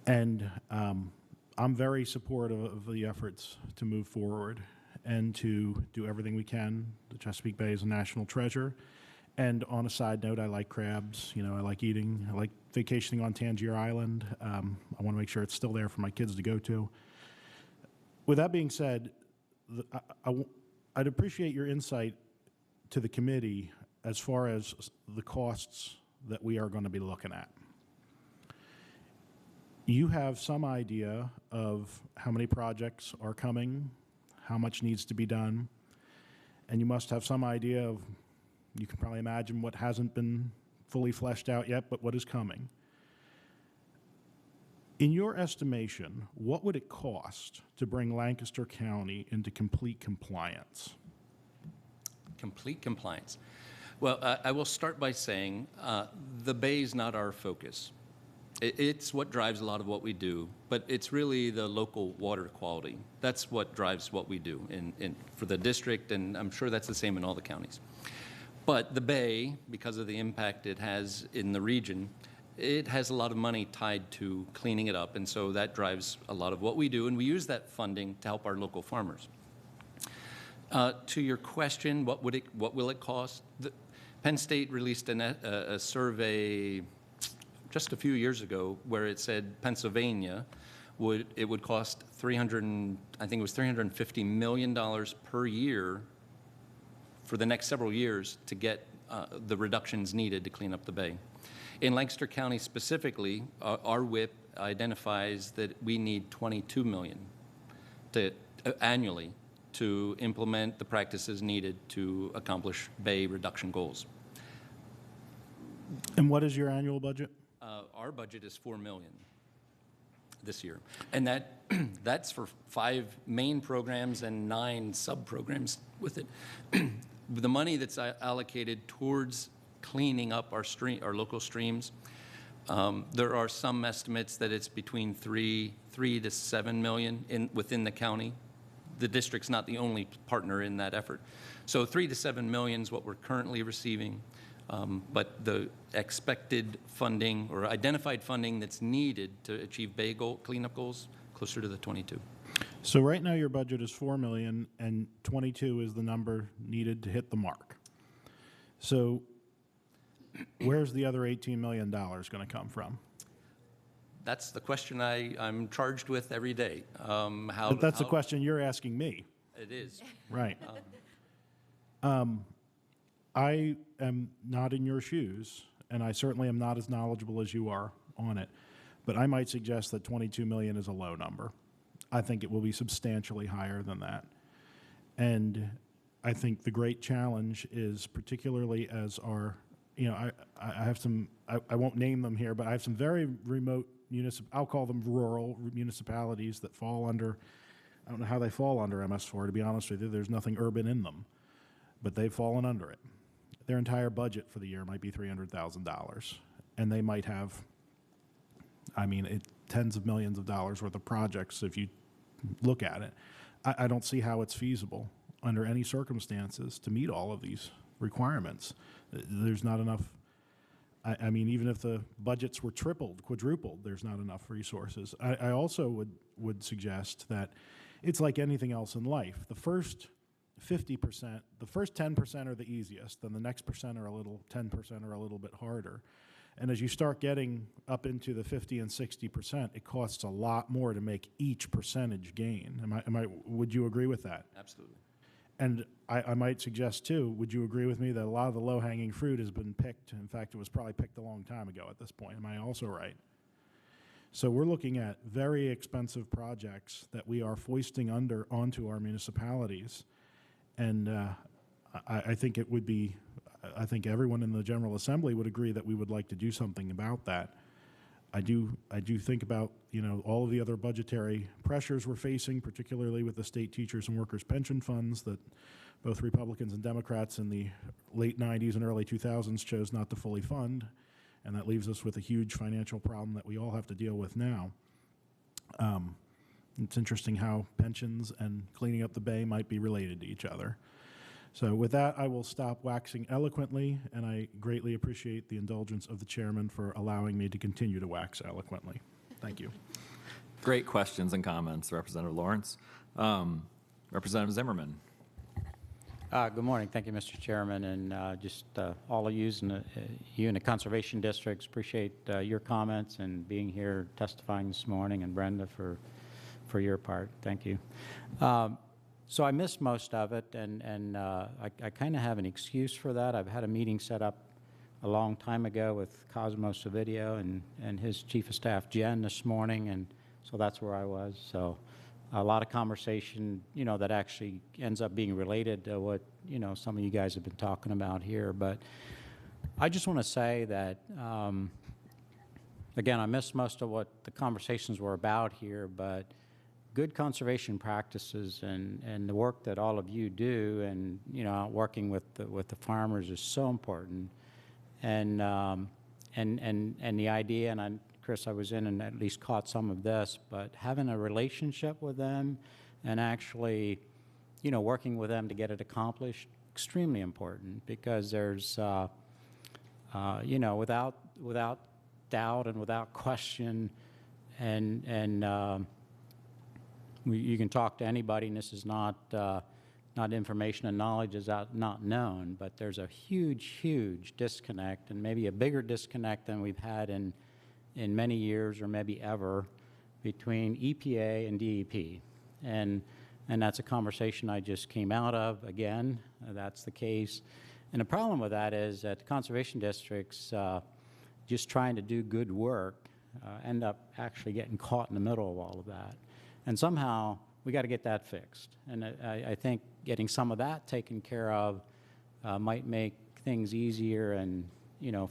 And I'm very supportive of the efforts to move forward and to do everything we can. The Chesapeake Bay is a national treasure. And on a side note, I like crabs. I like eating. I like vacationing on Tangier Island. I want to make sure it's still there for my kids to go to. With that being said, I'd appreciate your insight to the committee as far as the costs that we are going to be looking at. You have some idea of how many projects are coming, how much needs to be done, and you must have some idea of, you can probably imagine what hasn't been fully fleshed out yet, but what is coming. In your estimation, what would it cost to bring Lancaster County into complete compliance? Complete compliance. Well, I will start by saying the Bay is not our focus. It's what drives a lot of what we do, but it's really the local water quality. That's what drives what we do for the district, and I'm sure that's the same in all the counties. But the Bay, because of the impact it has in the region, it has a lot of money tied to cleaning it up, and so that drives a lot of what we do, and we use that funding to help our local farmers. To your question, what will it cost? Penn State released a survey just a few years ago where it said Pennsylvania would cost $350 million per year for the next several years to get the reductions needed to clean up the Bay. In Lancaster County specifically, our WIP identifies that we need $22 million annually to implement the practices needed to accomplish Bay reduction goals. And what is your annual budget? Our budget is $4 million this year, and that's for 5 main programs and 9 sub-programs with it. The money that's allocated towards cleaning up our local streams, there are some estimates that it's between $3 to $7 million within the county. The district's not the only partner in that effort. So $3 to $7 million is what we're currently receiving, but the expected funding or identified funding that's needed to achieve Bay cleanup goals, closer to the 22. So right now your budget is $4 million, and 22 is the number needed to hit the mark. So where's the other $18 million going to come from? That's the question I'm charged with every day. But that's the question you're asking me. It is. Right. I am not in your shoes, and I certainly am not as knowledgeable as you are on it, but I might suggest that 22 million is a low number. I think it will be substantially higher than that. And I think the great challenge is, particularly as our, I have some, I won't name them here, but I have some very remote I'll call them rural municipalities that fall under, I don't know how they fall under MS4, to be honest with you. There's nothing urban in them, but they've fallen under it. Their entire budget for the year might be $300,000, and they might have, tens of millions of dollars worth of projects if you look at it. I don't see how it's feasible under any circumstances to meet all of these requirements. There's not enough. Even if the budgets were tripled, quadrupled, there's not enough resources. I also would suggest that it's like anything else in life. The first 50%, the first 10% are the easiest, then the next 10% are a little bit harder. And as you start getting up into the 50 and 60%, it costs a lot more to make each percentage gain. Would you agree with that? Absolutely. And I might suggest too, would you agree with me that a lot of the low-hanging fruit has been picked? In fact, it was probably picked a long time ago at this point. Am I also right? So we're looking at very expensive projects that we are foisting onto our municipalities. And I think it would be, I think everyone in the General Assembly would agree that we would like to do something about that. I do think about, all of the other budgetary pressures we're facing, particularly with the state teachers and workers pension funds that both Republicans and Democrats in the late 90s and early 2000s chose not to fully fund, and that leaves us with a huge financial problem that we all have to deal with now. It's interesting how pensions and cleaning up the bay might be related to each other. So with that, I will stop waxing eloquently, and I greatly appreciate the indulgence of the chairman for allowing me to continue to wax eloquently. Thank you. Great questions and comments, Representative Lawrence. Representative Zimmerman. Good morning. Thank you, Mr. Chairman, and just all of you in the conservation districts, appreciate your comments and being here testifying this morning, and Brenda for your part. Thank you. So I missed most of it, and I kind of have an excuse for that. I've had a meeting set up a long time ago with Cosmo Savidio and his chief of staff, Jen, this morning, and so that's where I was. So a lot of conversation, that actually ends up being related to what, some of you guys have been talking about here. But I just want to say that, again, I missed most of what the conversations were about here, but good conservation practices and the work that all of you do, and working with the farmers is so important. And the idea, and Chris, I was in and at least caught some of this, but having a relationship with them and actually, working with them to get it accomplished, extremely important, because there's, without doubt and without question, and you can talk to anybody, and this is not information and knowledge is not known, but there's a huge disconnect, and maybe a bigger disconnect than we've had in many years or maybe ever, between EPA and DEP. And that's a conversation I just came out of. Again, that's the case. And the problem with that is that the conservation districts, just trying to do good work, end up actually getting caught in the middle of all of that. And somehow we got to get that fixed. And I think getting some of that taken care of might make things easier, and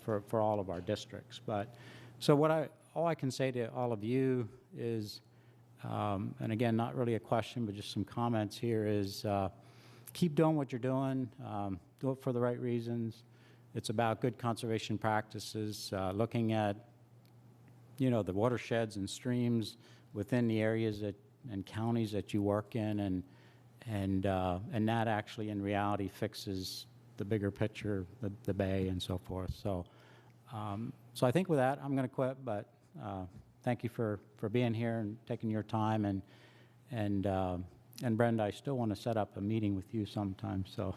for all of our districts. But so all I can say to all of you is, and again, not really a question, but just some comments here, is keep doing what you're doing. Do it for the right reasons. It's about good conservation practices, looking at the watersheds and streams within the areas and counties that you work in, and that actually in reality fixes the bigger picture, the bay and so forth. So I think with that I'm going to quit, but thank you for being here and taking your time, and Brenda, I still want to set up a meeting with you sometime, so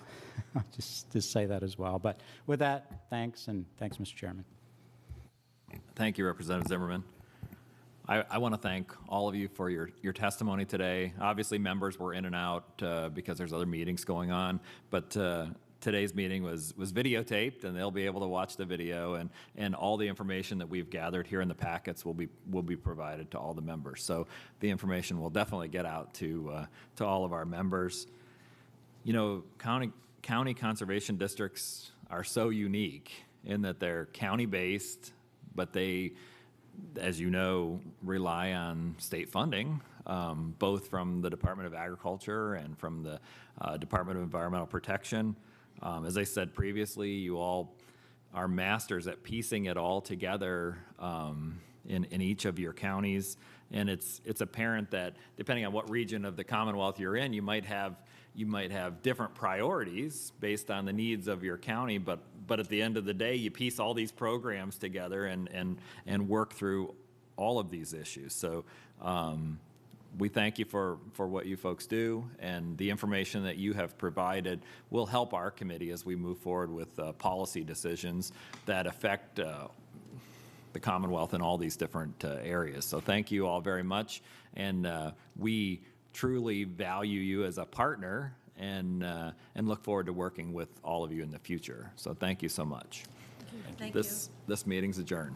I'll just say that as well. But with that, thanks, and thanks, Mr. Chairman. Thank you, Representative Zimmerman. I want to thank all of you for your testimony today. Obviously, members were in and out because there's other meetings going on, but today's meeting was videotaped, and they'll be able to watch the video, and all the information that we've gathered here in the packets will be provided to all the members. So the information will definitely get out to all of our members. County conservation districts are so unique in that they're county-based, but they, as you know, rely on state funding, both from the Department of Agriculture and from the Department of Environmental Protection. As I said previously, you all are masters at piecing it all together in each of your counties, and it's apparent that depending on what region of the Commonwealth you're in, you might have different priorities based on the needs of your county, but at the end of the day, you piece all these programs together and work through all of these issues. So we thank you for what you folks do, and the information that you have provided will help our committee as we move forward with policy decisions that affect the Commonwealth in all these different areas. So thank you all very much, and we truly value you as a partner, and look forward to working with all of you in the future. So thank you so much. Thank This meeting's adjourned.